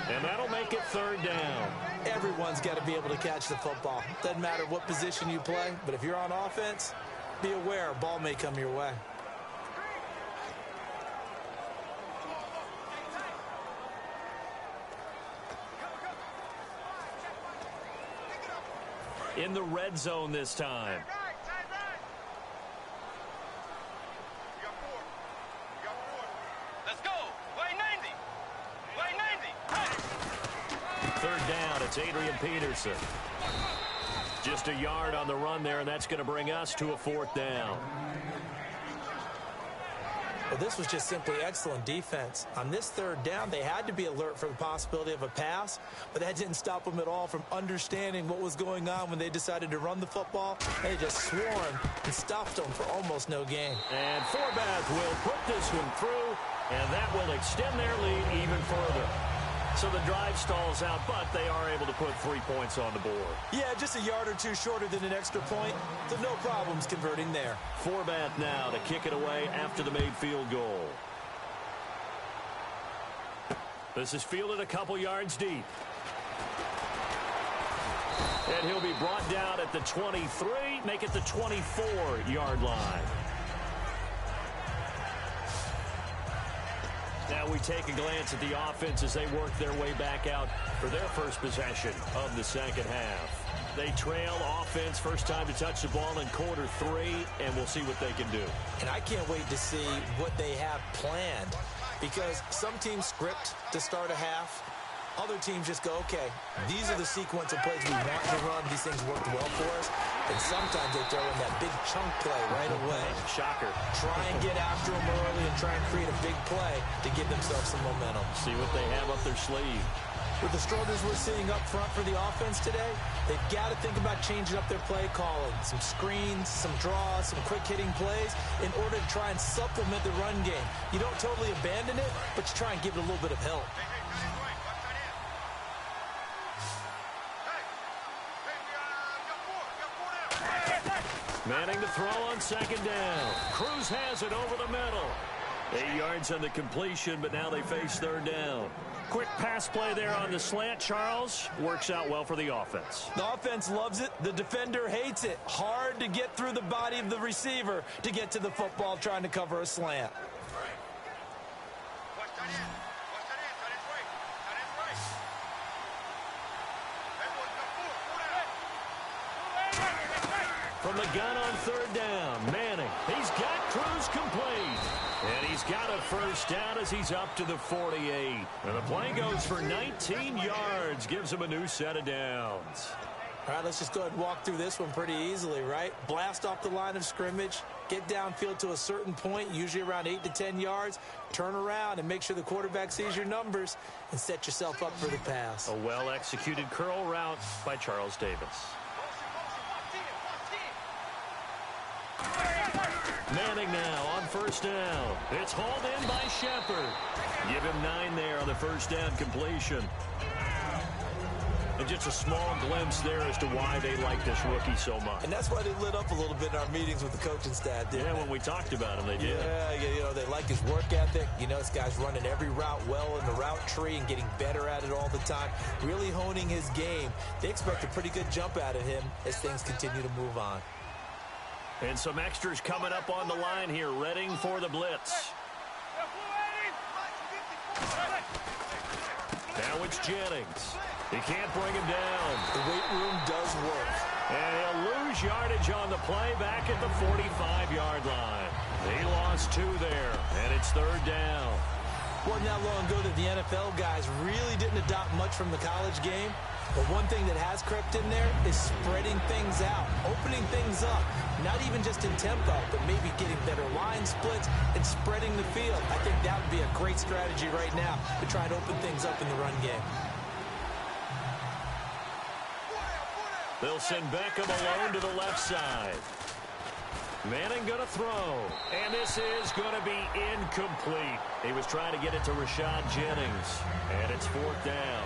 And that'll make it 3rd down. Everyone's got to be able to catch the football. Doesn't matter what position you play, but if you're on offense, be aware a ball may come your way. In the red zone this time. Let's go. Way 90. Way 90. 3rd down. It's Adrian Peterson. Just a yard on the run there, and that's going to bring us to a 4th down. Well, this was just simply excellent defense. On this 3rd down, they had to be alert for the possibility of a pass, but that didn't stop them at all from understanding what was going on when they decided to run the football. They just swarmed and stopped them for almost no gain. And Forbath will put this one through, and that will extend their lead even further. So the drive stalls out, but they are able to put 3 points on the board. Yeah, just a yard or two shorter than an extra point, so no problems converting there. Forbath now to kick it away after the made field goal. This is fielded a couple yards deep. And he'll be brought down at the 23, make it the 24-yard line. Now we take a glance at the offense as they work their way back out for their first possession of the second half. They trail offense, first time to touch the ball in quarter 3, and we'll see what they can do. And I can't wait to see what they have planned, because some teams script to start a half. Other teams just go, okay, these are the sequence of plays we want to run. These things worked well for us. And sometimes they throw in that big chunk play right away. Shocker. Try and get after them early and try and create a big play to give themselves some momentum. See what they have up their sleeve. With the struggles we're seeing up front for the offense today, they've got to think about changing up their play calling. Some screens, some draws, some quick-hitting plays in order to try and supplement the run game. You don't totally abandon it, but you try and give it a little bit of help. Manning to throw on second down. Cruz has it over the middle. 8 yards on the completion, but now they face 3rd down. Quick pass play there on the slant, Charles. Works out well for the offense. The offense loves it. The defender hates it. Hard to get through the body of the receiver to get to the football trying to cover a slant. From the gun on 3rd down, Manning. He's got Cruz complete. And he's got a first down as he's up to the 48. And the play goes for 19 yards. Gives him a new set of downs. All right, let's just go ahead and walk through this one pretty easily, right? Blast off the line of scrimmage. Get downfield to a certain point, usually around 8 to 10 yards. Turn around and make sure the quarterback sees your numbers and set yourself up for the pass. A well-executed curl route by Charles Davis. Manning now on first down. It's hauled in by Shepard. Give him 9 there on the first down completion. And just a small glimpse there as to why they like this rookie so much. And that's why they lit up a little bit in our meetings with the coaching staff. Yeah, when we talked about him, they did. Yeah, they like his work ethic. This guy's running every route well in the route tree and getting better at it all the time, really honing his game. They expect a pretty good jump out of him as things continue to move on. And some extras coming up on the line here, readying for the blitz. Now it's Jennings. He can't bring him down. The weight room does work. And he'll lose yardage on the play back at the 45-yard line. He lost 2 there, and it's third down. Wasn't that long ago that the NFL guys really didn't adopt much from the college game. But one thing that has crept in there is spreading things out, opening things up. Not even just in tempo, but maybe getting better line splits and spreading the field. I think that would be a great strategy right now to try to open things up in the run game. They'll send Beckham alone to the left side. Manning going to throw. And this is going to be incomplete. He was trying to get it to Rashad Jennings. And it's fourth down.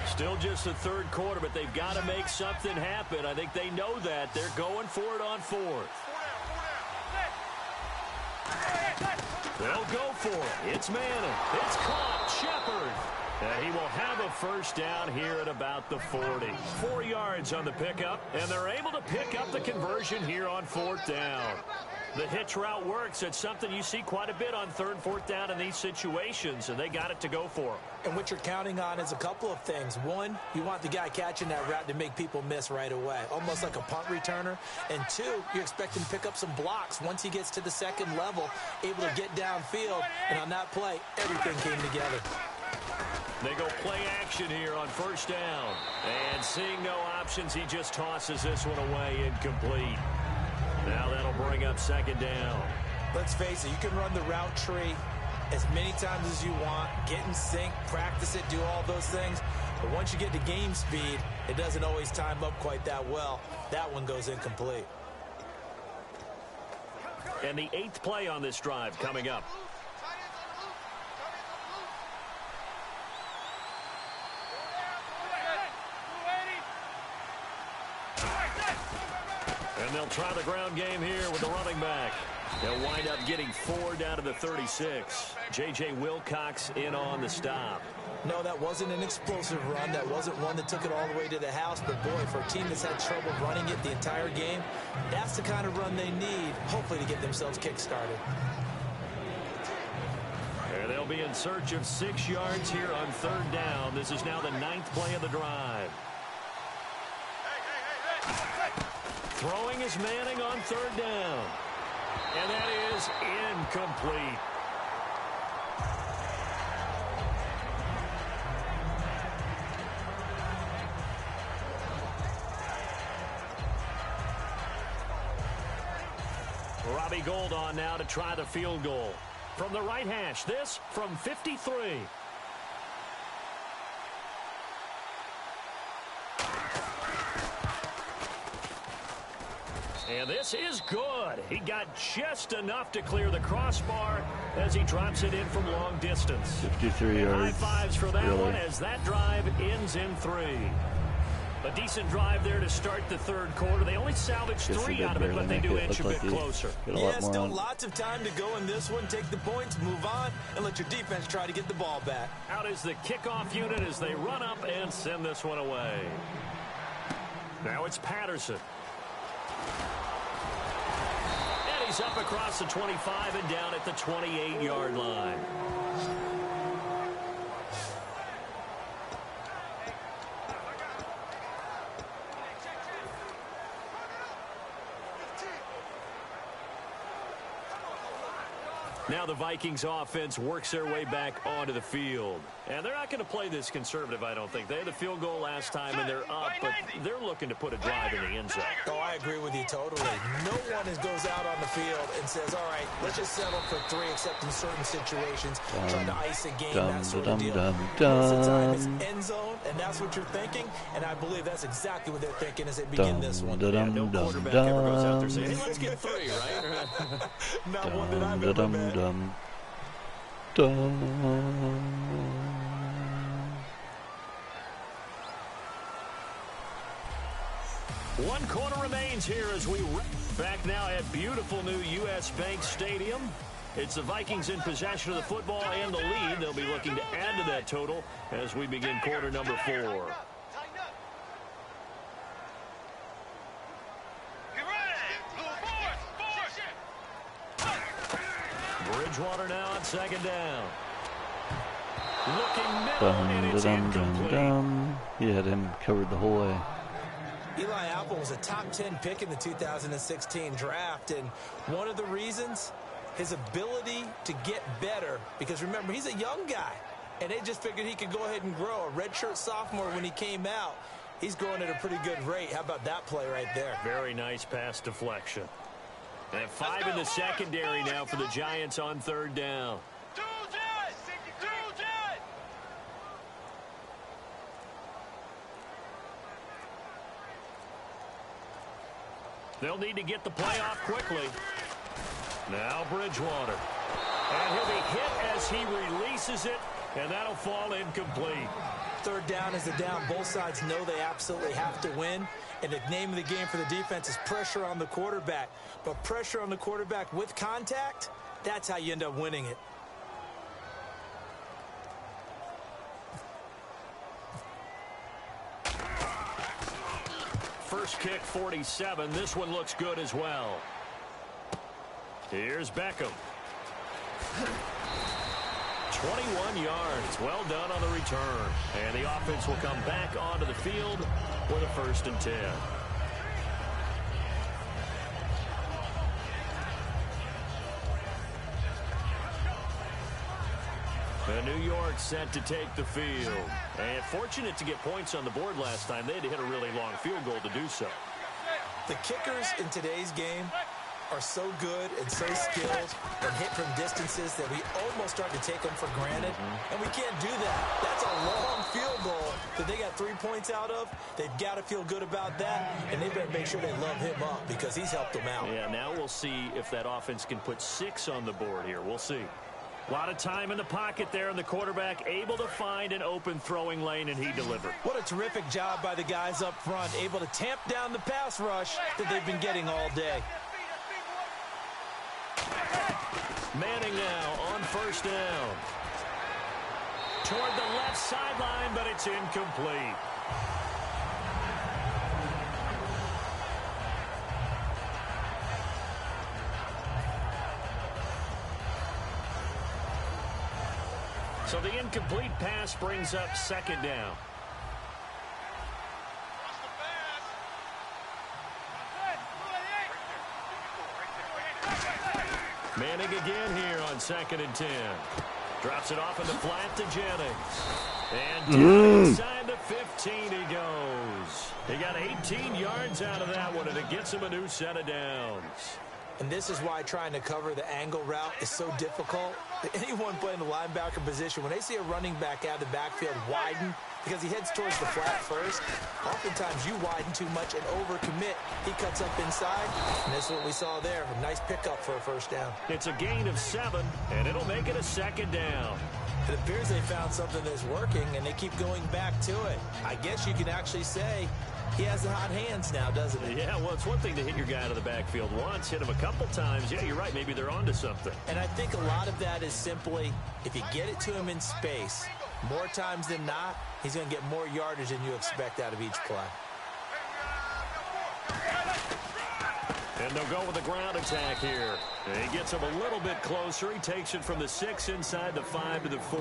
Still just the third quarter, but they've got to make something happen. I think they know that. They're going for it on fourth. They'll go for it. It's Manning. It's caught. Shepard. He will have a first down here at about the 40. 4 yards on the pickup, and they're able to pick up the conversion here on fourth down. The hitch route works. It's something you see quite a bit on third and fourth down in these situations, and they got it to go for them. And what you're counting on is a couple of things. One, you want the guy catching that route to make people miss right away, almost like a punt returner. And two, you're expecting to pick up some blocks once he gets to the second level, able to get downfield. And on that play, everything came together. They go play action here on first down. And seeing no options, he just tosses this one away incomplete. Now that'll bring up second down. Let's face it, you can run the route tree as many times as you want, get in sync, practice it, do all those things. But once you get to game speed, it doesn't always time up quite that well. That one goes incomplete. And the 8th play on this drive coming up. And they'll try the ground game here with the running back. They'll wind up getting 4 down to the 36. J.J. Wilcox in on the stop. No, that wasn't an explosive run. That wasn't one that took it all the way to the house. But, boy, for a team that's had trouble running it the entire game, that's the kind of run they need, hopefully, to get themselves kick-started. And they'll be in search of 6 yards here on third down. This is now the 9th play of the drive. Throwing is Manning on third down. And that is incomplete. Robbie Gould on now to try the field goal. From the right hash, this from 53. And this is good. He got just enough to clear the crossbar as he drops it in from long distance. 53 yards. High fives for that one as that drive ends in 3. A decent drive there to start the third quarter. They only salvaged 3 out of it, but they do inch a bit closer. Yeah, still lots of time to go in this one. Take the points, move on, and let your defense try to get the ball back. Out is the kickoff unit as they run up and send this one away. Now it's Patterson. He's up across the 25 and down at the 28-yard line. Now the Vikings offense works their way back onto the field. And they're not going to play this conservative, I don't think. They had the field goal last time, and they're up, but they're looking to put a drive in the end zone. Oh, I agree with you totally. No one goes out on the field and says, all right, let's just settle for 3, except in certain situations, trying to ice a game, that sort of deal. Most of the time, it's end zone, and that's what you're thinking, and I believe that's exactly what they're thinking as they begin this one. Yeah, no quarterback ever goes out there saying, hey, let's get 3, right? Not one that I've ever met. One quarter remains here as we back now at beautiful new U.S. Bank Stadium. It's the Vikings in possession of the football and the lead. They'll be looking to add to that total as we begin quarter number 4. Bridgewater now on second down. Looking middle, and it's incomplete. He had him covered the whole way. Eli Apple was a top 10 pick in the 2016 draft, and one of the reasons, his ability to get better, because remember, he's a young guy, and they just figured he could go ahead and grow. A redshirt sophomore when he came out, he's growing at a pretty good rate. How about that play right there? Very nice pass deflection. And 5 in the secondary now for the Giants on third down. They'll need to get the play off quickly. Now Bridgewater. And he'll be hit as he releases it, and that'll fall incomplete. Third down is the down. Both sides know they absolutely have to win. And the name of the game for the defense is pressure on the quarterback. But pressure on the quarterback with contact, that's how you end up winning it. First kick, 47. This one looks good as well. Here's Beckham. 21 yards. Well done on the return. And the offense will come back onto the field with a 1st and 10. And New York set to take the field. And fortunate to get points on the board last time. They had to hit a really long field goal to do so. The kickers in today's game are so good and so skilled and hit from distances that we almost start to take them for granted. And we can't do that. That's a long field goal that they got 3 points out of. They've got to feel good about that, and they better make sure they love him up because he's helped them out. Yeah, now we'll see if that offense can put 6 on the board here. We'll see. A lot of time in the pocket there, and the quarterback able to find an open throwing lane, and he delivered. What a terrific job by the guys up front, able to tamp down the pass rush that they've been getting all day. Manning now on first down. Toward the left sideline, but it's incomplete. So the incomplete pass brings up second down. Manning again here on 2nd and 10. Drops it off in the flat to Jennings. And down inside the 15 he goes. He got 18 yards out of that one, and it gets him a new set of downs. And this is why trying to cover the angle route is so difficult. Anyone playing the linebacker position, when they see a running back out of the backfield widen, because he heads towards the flat first, oftentimes you widen too much and overcommit. He cuts up inside, and that's what we saw there. A nice pickup for a first down. It's a gain of 7, and it'll make it a second down. It appears they found something that's working, and they keep going back to it. I guess you can actually say he has the hot hands now, doesn't he? Yeah, well, it's one thing to hit your guy out of the backfield once, hit him a couple times. Yeah, you're right. Maybe they're onto something. And I think a lot of that is simply, if you get it to him in space, more times than not, he's going to get more yardage than you expect out of each play. And they'll go with the ground attack here. He gets him a little bit closer. He takes it from the 6 inside the 5 to the 4.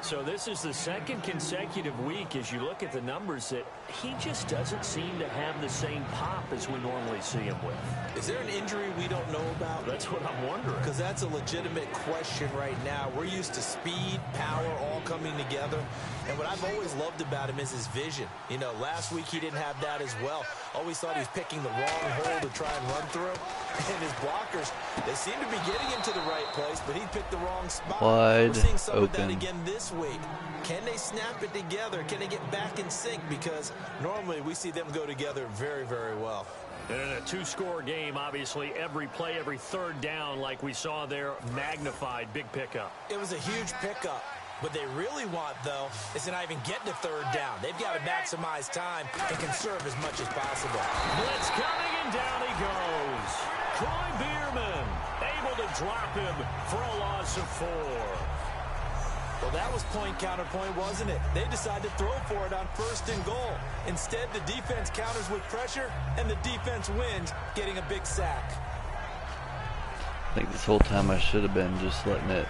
So this is the second consecutive week, as you look at the numbers, that he just doesn't seem to have the same pop as we normally see him with. Is there an injury we don't know about? That's what I'm wondering. Because that's a legitimate question right now. We're used to speed, power, all coming together. And what I've always loved about him is his vision. You know, last week he didn't have that as well. Always thought he was picking the wrong hole to try and run through. And his blockers, they seem to be getting him to the right place, but he picked the wrong spot. Wide We're seeing some open. of that again this week. Can they snap it together? Can they get back in sync? Because normally we see them go together very, very well. And in a 2-score game, obviously, every play, every third down, like we saw there, magnified, big pickup. It was a huge pickup. What they really want, though, is to not even get to third down. They've got to maximize time and conserve as much as possible. Blitz coming, and down he goes. Troy Bierman able to drop him for a loss of 4. Well, that was point counterpoint, wasn't it? They decided to throw for it on 1st and goal. Instead, the defense counters with pressure, and the defense wins, getting a big sack. I think this whole time I should have been just letting it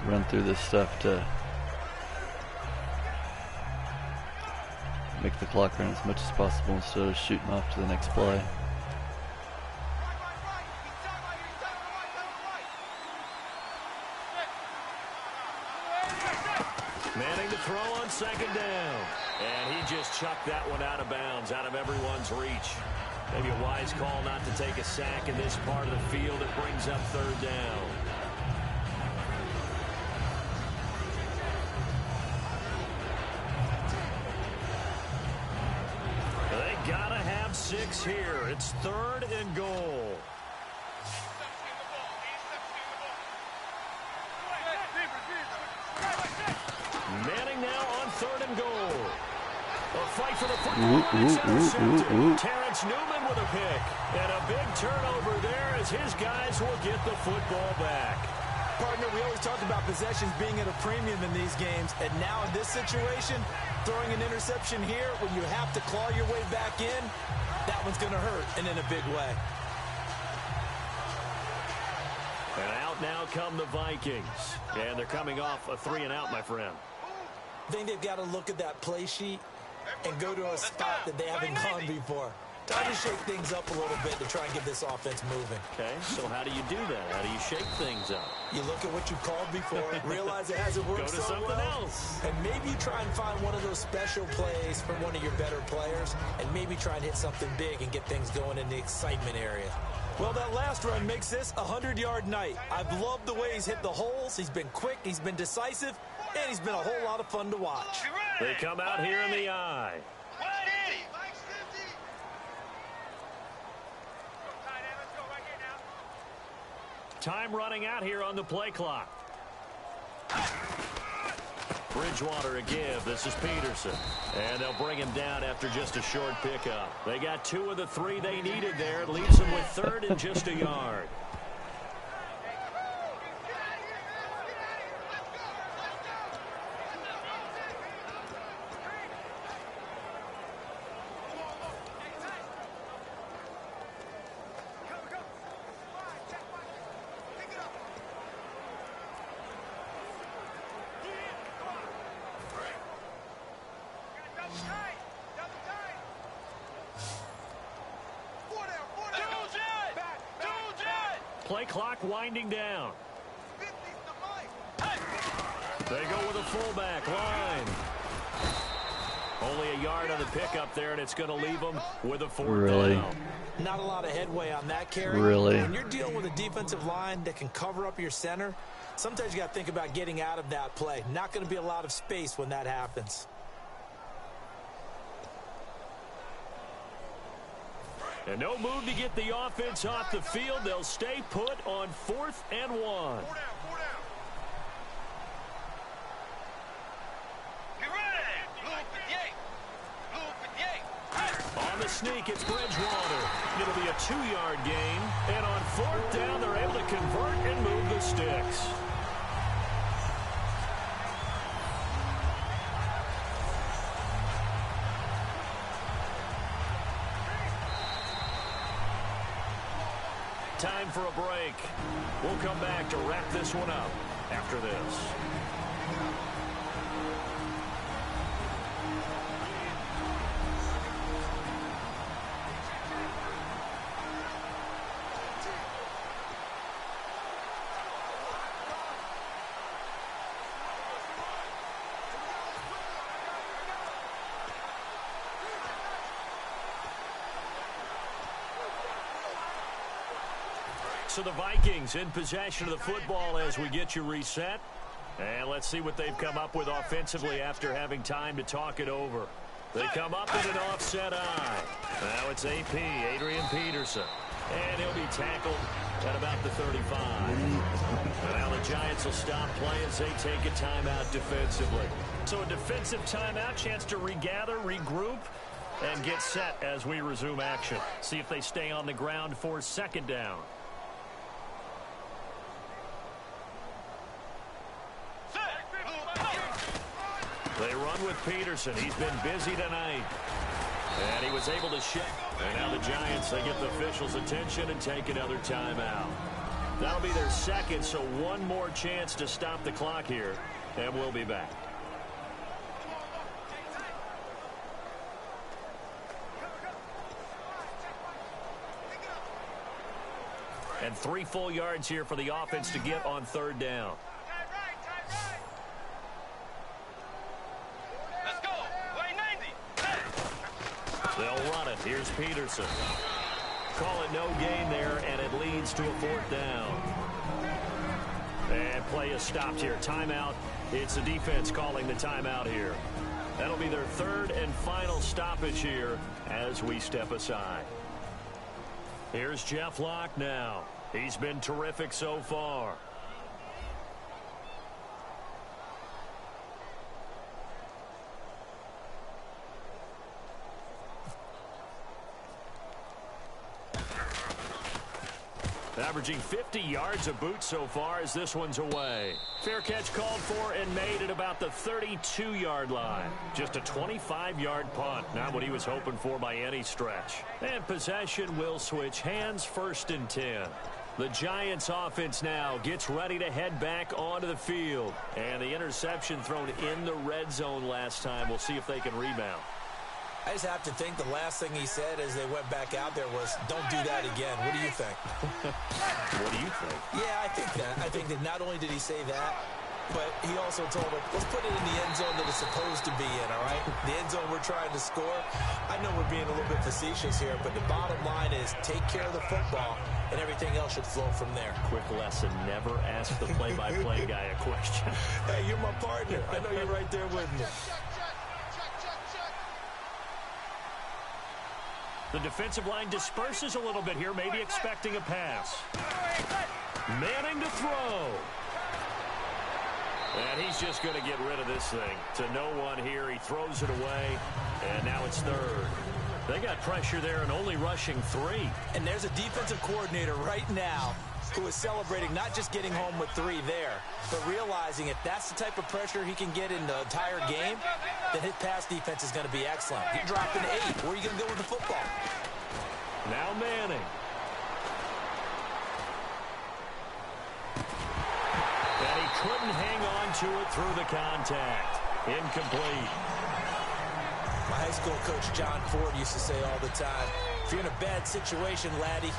run through this stuff to make the clock run as much as possible instead of shooting off to the next play. Manning to throw on 2nd down. And he just chucked that one out of bounds, out of everyone's reach. Maybe a wise call not to take a sack in this part of the field. It brings up 3rd down. They gotta have 6 here. It's 3rd and goal. Manning now on 3rd and goal. A fight for the football. Terrence Newman with a pick. And a big turnover there as his guys will get the football back. Partner, we always talk about possessions being at a premium in these games. And now in this situation, throwing an interception here when you have to claw your way back in, that one's going to hurt, and in a big way. And out now come the Vikings. And they're coming off a 3-and-out, my friend. I think they've got to look at that play sheet and go to a spot that they haven't gone before. Time to shake things up a little bit to try and get this offense moving. Okay, so how do you do that? How do you shake things up? You look at what you called before, realize it hasn't worked Go to so something well, else. and maybe try and find one of those special plays from one of your better players, and maybe try and hit something big and get things going in the excitement area. Well, that last run makes this a 100-yard night. I've loved the way he's hit the holes. He's been quick, he's been decisive, and he's been a whole lot of fun to watch. They come out here in the eye. Time running out here on the play clock. Bridgewater a give. This is Peterson. And they'll bring him down after just a short pickup. They got 2 of the 3 they needed there. It leaves them with 3rd and just a yard. Play clock winding down. They go with a fullback line. Only a yard on the pickup there, and it's going to leave them with a 4th down. Not a lot of headway on that carry. Really? When you're dealing with a defensive line that can cover up your center, sometimes you got to think about getting out of that play. Not going to be a lot of space when that happens. And no move to get the offense off the field. They'll stay put on 4th and 1. On the sneak, it's Bridgewater. It'll be a 2-yard gain. And on 4th down, they're able to convert and move the sticks. Time for a break. We'll come back to wrap this one up after this. So the Vikings in possession of the football as we get you reset. And let's see what they've come up with offensively after having time to talk it over. They come up in an offset eye. Now it's AP, Adrian Peterson. And he'll be tackled at about the 35. And now the Giants will stop play as they take a timeout defensively. So a defensive timeout, chance to regather, regroup, and get set as we resume action. See if they stay on the ground for second down. They run with Peterson. He's been busy tonight. And he was able to shift. And now the Giants, they get the officials' attention and take another timeout. That'll be their second, so one more chance to stop the clock here. And we'll be back. And 3 full yards here for the offense to get on third down. They'll run it. Here's Peterson. Call it no gain there, and it leads to a fourth down. And play is stopped here. Timeout. It's the defense calling the timeout here. That'll be their third and final stoppage here as we step aside. Here's Jeff Locke now. He's been terrific so far. Averaging 50 yards a boot so far as this one's away. Fair catch called for and made at about the 32-yard line. Just a 25-yard punt. Not what he was hoping for by any stretch. And possession will switch hands, 1st and 10. The Giants offense now gets ready to head back onto the field. And the interception thrown in the red zone last time. We'll see if they can rebound. I just have to think the last thing he said as they went back out there was, don't do that again. What do you think? What do you think? Yeah, I think that. I think that not only did he say that, but he also told him, let's put it in the end zone that it's supposed to be in, all right? The end zone we're trying to score. I know we're being a little bit facetious here, but the bottom line is take care of the football, and everything else should flow from there. Quick lesson, never ask the play-by-play guy a question. Hey, you're my partner. I know you're right there with me. The defensive line disperses a little bit here, maybe expecting a pass. Manning to throw. And he's just going to get rid of this thing. To no one here, he throws it away, and now it's third. They got pressure there and only rushing 3. And there's a defensive coordinator right now who is celebrating not just getting home with 3 there, but realizing if that's the type of pressure he can get in the entire game, then his pass defense is going to be excellent. You drop into 8. Where are you going to go with the football? Now Manning. And he couldn't hang on to it through the contact. Incomplete. My high school coach, John Ford, used to say all the time, if you're in a bad situation, laddie,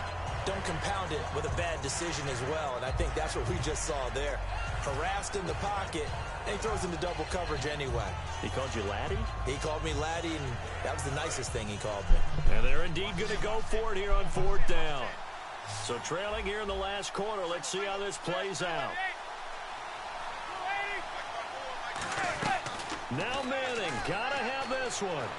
don't compound it with a bad decision as well. And I think that's what we just saw there. Harassed in the pocket, and he throws into double coverage anyway. He called you laddie? He called me laddie, and that was the nicest thing he called me. And they're indeed going to go for it here on 4th down. So trailing here in the last quarter, let's see how this plays out. Now Manning, gotta have this one.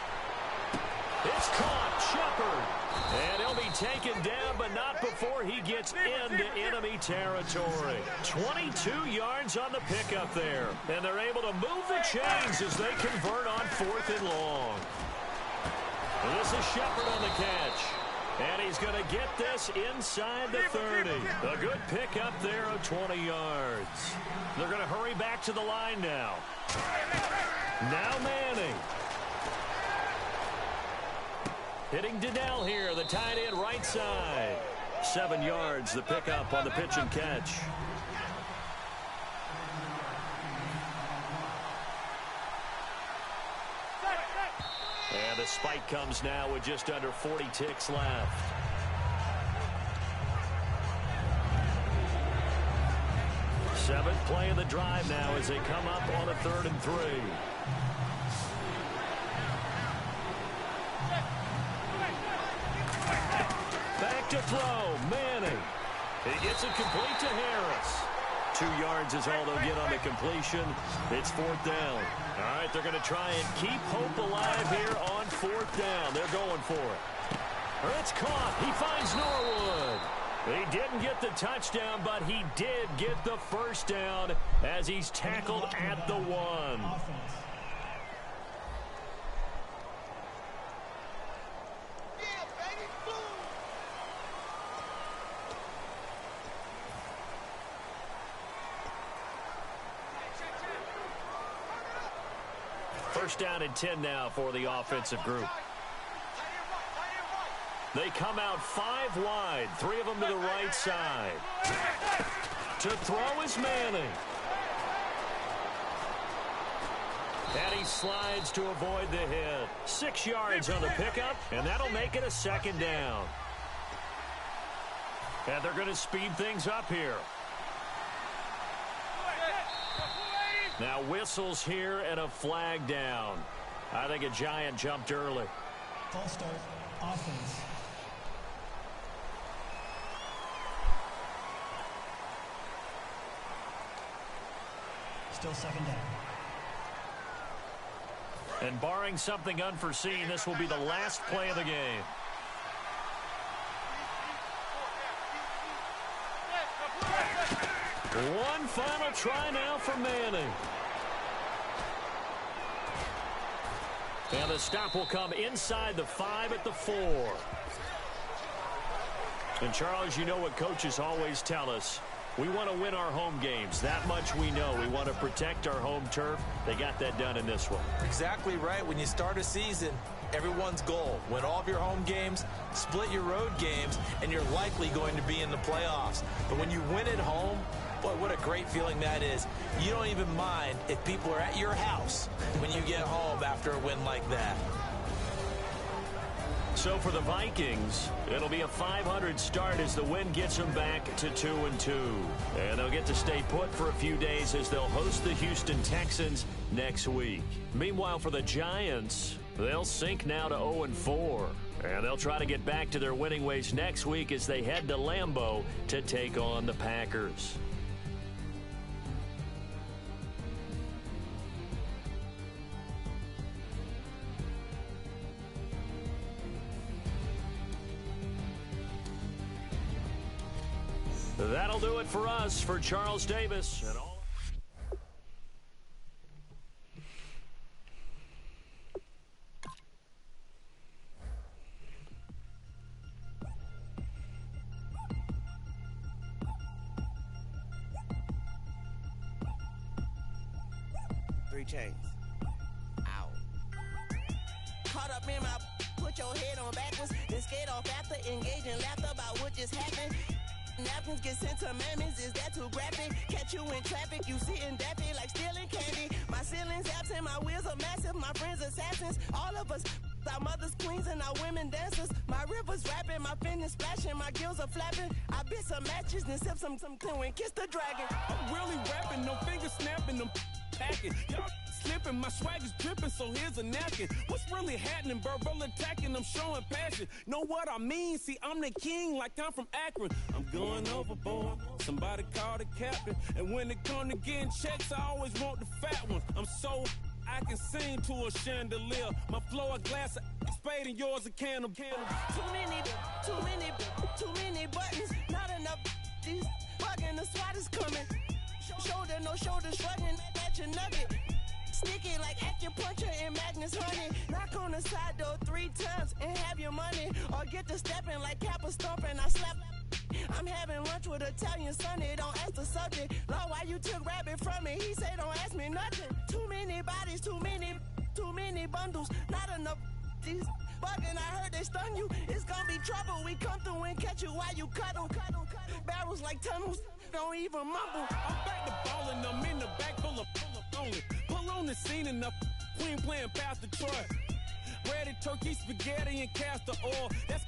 It's caught, Shepard. And he'll be taken down, but not before he gets into enemy territory. 22 yards on the pickup there. And they're able to move the chains as they convert on 4th and long. And this is Shepard on the catch. And he's going to get this inside the 30. A good pickup there of 20 yards. They're going to hurry back to the line now. Now Manning. Hitting Donnell here, the tight end right side. 7 yards, the pickup on the pitch and catch. And the spike comes now with just under 40 ticks left. Seventh play of the drive now as they come up on a 3rd and 3. Back to throw, Manning. He gets it complete to Harris. 2 yards is all they'll get on the completion. It's 4th down. All right, they're going to try and keep hope alive here on 4th down. They're going for it. It's caught. He finds Norwood. He didn't get the touchdown, but he did get the first down as he's tackled at the 1. First down and 10 now for the offensive group. They come out 5 wide, 3 of them to the right side. To throw is Manning. And he slides to avoid the hit. 6 yards on the pickup, and that'll make it a 2nd down. And they're going to speed things up here. Now whistles here and a flag down. I think a Giant jumped early. False start, offense. Still 2nd down. And barring something unforeseen, this will be the last play of the game. One final try now for Manning. And the stop will come inside the 5 at the 4. And Charles, you know what coaches always tell us. We want to win our home games. That much we know. We want to protect our home turf. They got that done in this one. Exactly right. When you start a season, everyone's goal, win all of your home games, split your road games, and you're likely going to be in the playoffs. But when you win at home, boy, what a great feeling that is. You don't even mind if people are at your house when you get home after a win like that. So for the Vikings, it'll be a 500 start as the win gets them back to 2-2. And they'll get to stay put for a few days as they'll host the Houston Texans next week. Meanwhile, for the Giants, they'll sink now to 0-4. And they'll try to get back to their winning ways next week as they head to Lambeau to take on the Packers. That'll do it for us. For Charles Davis and all. Three chains. Ow. Caught up in my, put your head on backwards, then skate off after, engage in laughter about what just happened. Napkins get sent to mammies, is that too graphic? Catch you in traffic, you sitting daffy like stealing candy. My ceiling's absent, my wheels are massive, my friends assassins. All of us, our mothers queens and our women dancers. My rivers rapping, my fingers splashing, my gills are flapping. I bit some matches, then sip some glue and kiss the dragon. I'm really rapping, no fingers snapping, them packing. Y'all slipping, my swag is dripping, so here's a napkin. What's really happening? Verbal attacking, I'm showing passion. Know what I mean? See, I'm the king like I'm from Akron. I'm going overboard, somebody call the captain. And when it come to getting checks, I always want the fat ones. I'm so I can sing to a chandelier. My flow a glass of spade and yours a can of candle. Too many buttons, not enough. These bugging, the SWAT is coming. Shoulder, no shoulder, shrugging at your nugget. Sneaky like acupuncture and Magnus honey. Knock on the side door 3 times and have your money. Or get to stepping like Kappa stomping. I slap. I'm having lunch with Italian Sonny. Don't ask the subject. Lord, why you took rabbit from me? He say don't ask me nothing. Too many bodies, too many bundles. Not enough. These bugging, I heard they stun you. It's gonna be trouble. We come through and catch you while you cuddle. Barrels like tunnels, don't even mumble. I'm back to ballin', I'm in the back full of only. Pull on the scene and the queen playing past the Troy. Breaded turkey, spaghetti, and castor oil. That's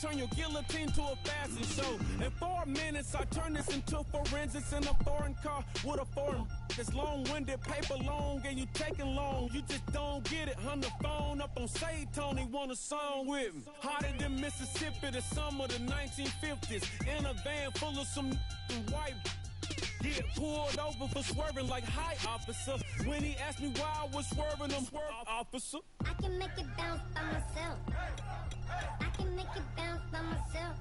turn your guillotine to a fashion show. In 4 minutes, I turn this into forensics in a foreign car with a foreign. It's long-winded, paper long, and you taking long. You just don't get it. On the phone up on Say Tony, want a song with me. Hotter than Mississippi, the summer of the 1950s. In a van full of some white. Get pulled over for swerving like hi, officer. When he asked me why I was swerving, I'm swerve, officer. I can make it bounce by myself. I can make it bounce by myself.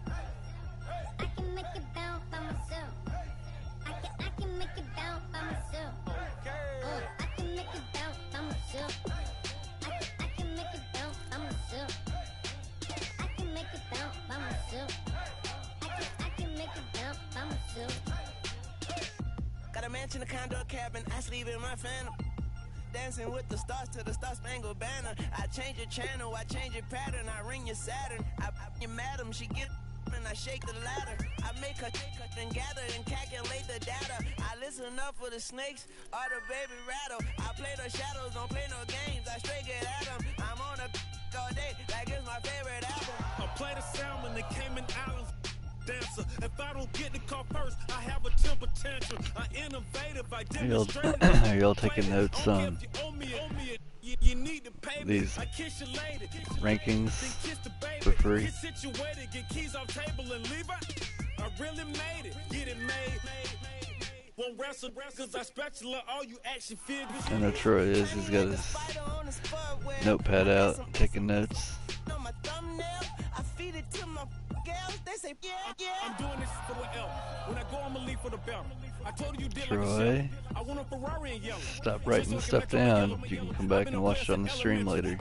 I can make it bounce by myself. I can make it bounce by myself. I can make it bounce by myself. I can make it bounce by myself. I can make it bounce by myself. I can make it bounce by myself. Got a mansion, a condo, a cabin, I sleep in my phantom. Dancing with the stars to the Star-Spangled Banner. I change your channel, I change your pattern, I ring your Saturn. I your madam, she get and I shake the ladder. I make her and gather and calculate the data. I listen up for the snakes or the baby rattle. I play the shadows, don't play no games, I straight get at them. I'm on a all day, like it's my favorite album. I play the Salmon, the Cayman Islands. Dancer. If I don't get the car first, I have a temper tantrum. I innovative, I demonstrate. Are y'all taking notes on these rankings for free? I really made it. Get it made. Won't wrestle cause I spatula all you action figures. I know Troy is. He's got his notepad out, taking notes. I feed it to my girls. They say, I'm doing this for the L. When I go, I'ma leave for the bell. I told you did Troy, I want a Ferrari in yellow. stop writing stuff down. You can come back and watch it on the stream later.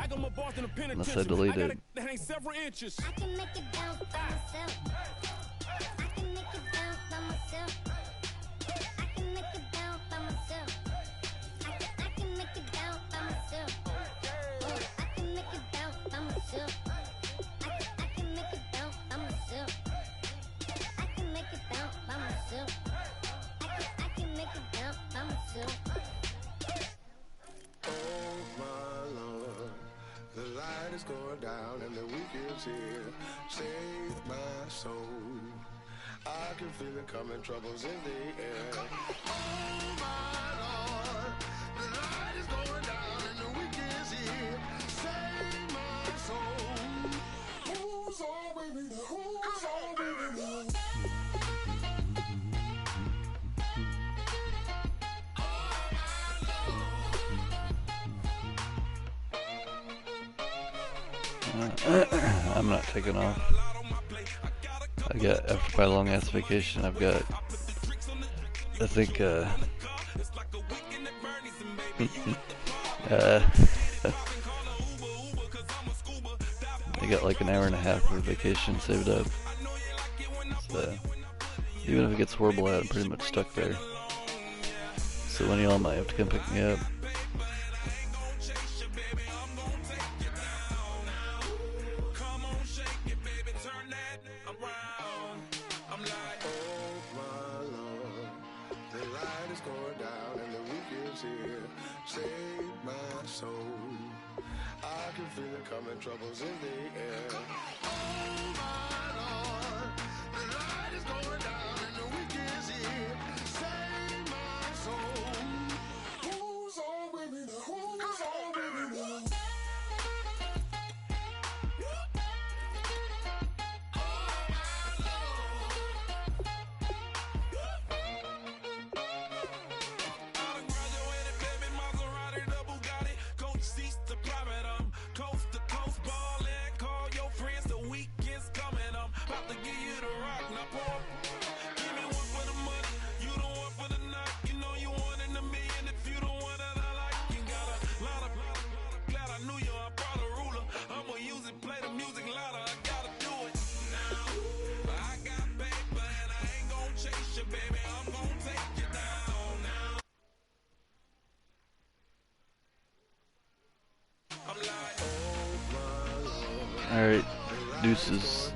Unless I delete it. I can make it bounce by myself. I can make it bounce by myself. I can make it bounce by myself. I can make it bounce by myself. I can make it bounce by myself. I can make it bounce by myself. I can make it bounce by myself. I can make it bounce by myself. Oh my Lord, the light is going down and the week is here. Save my soul. I can feel it coming, troubles in the air. Oh my Lord, the light is going down and the week is here. Save my soul. Who's all with me? Who's all with me? I'm not taking off. I got, after my long ass vacation, I've got, I think, I got like an hour and a half of vacation saved up. So, even if it gets horrible out, I'm pretty much stuck there. So one of y'all might have to come pick me up. Troubles in the air. Oh my Lord, the light is going down and the week is here. Save my soul. Who's all with me now? Who's all with me now? Alright, deuces.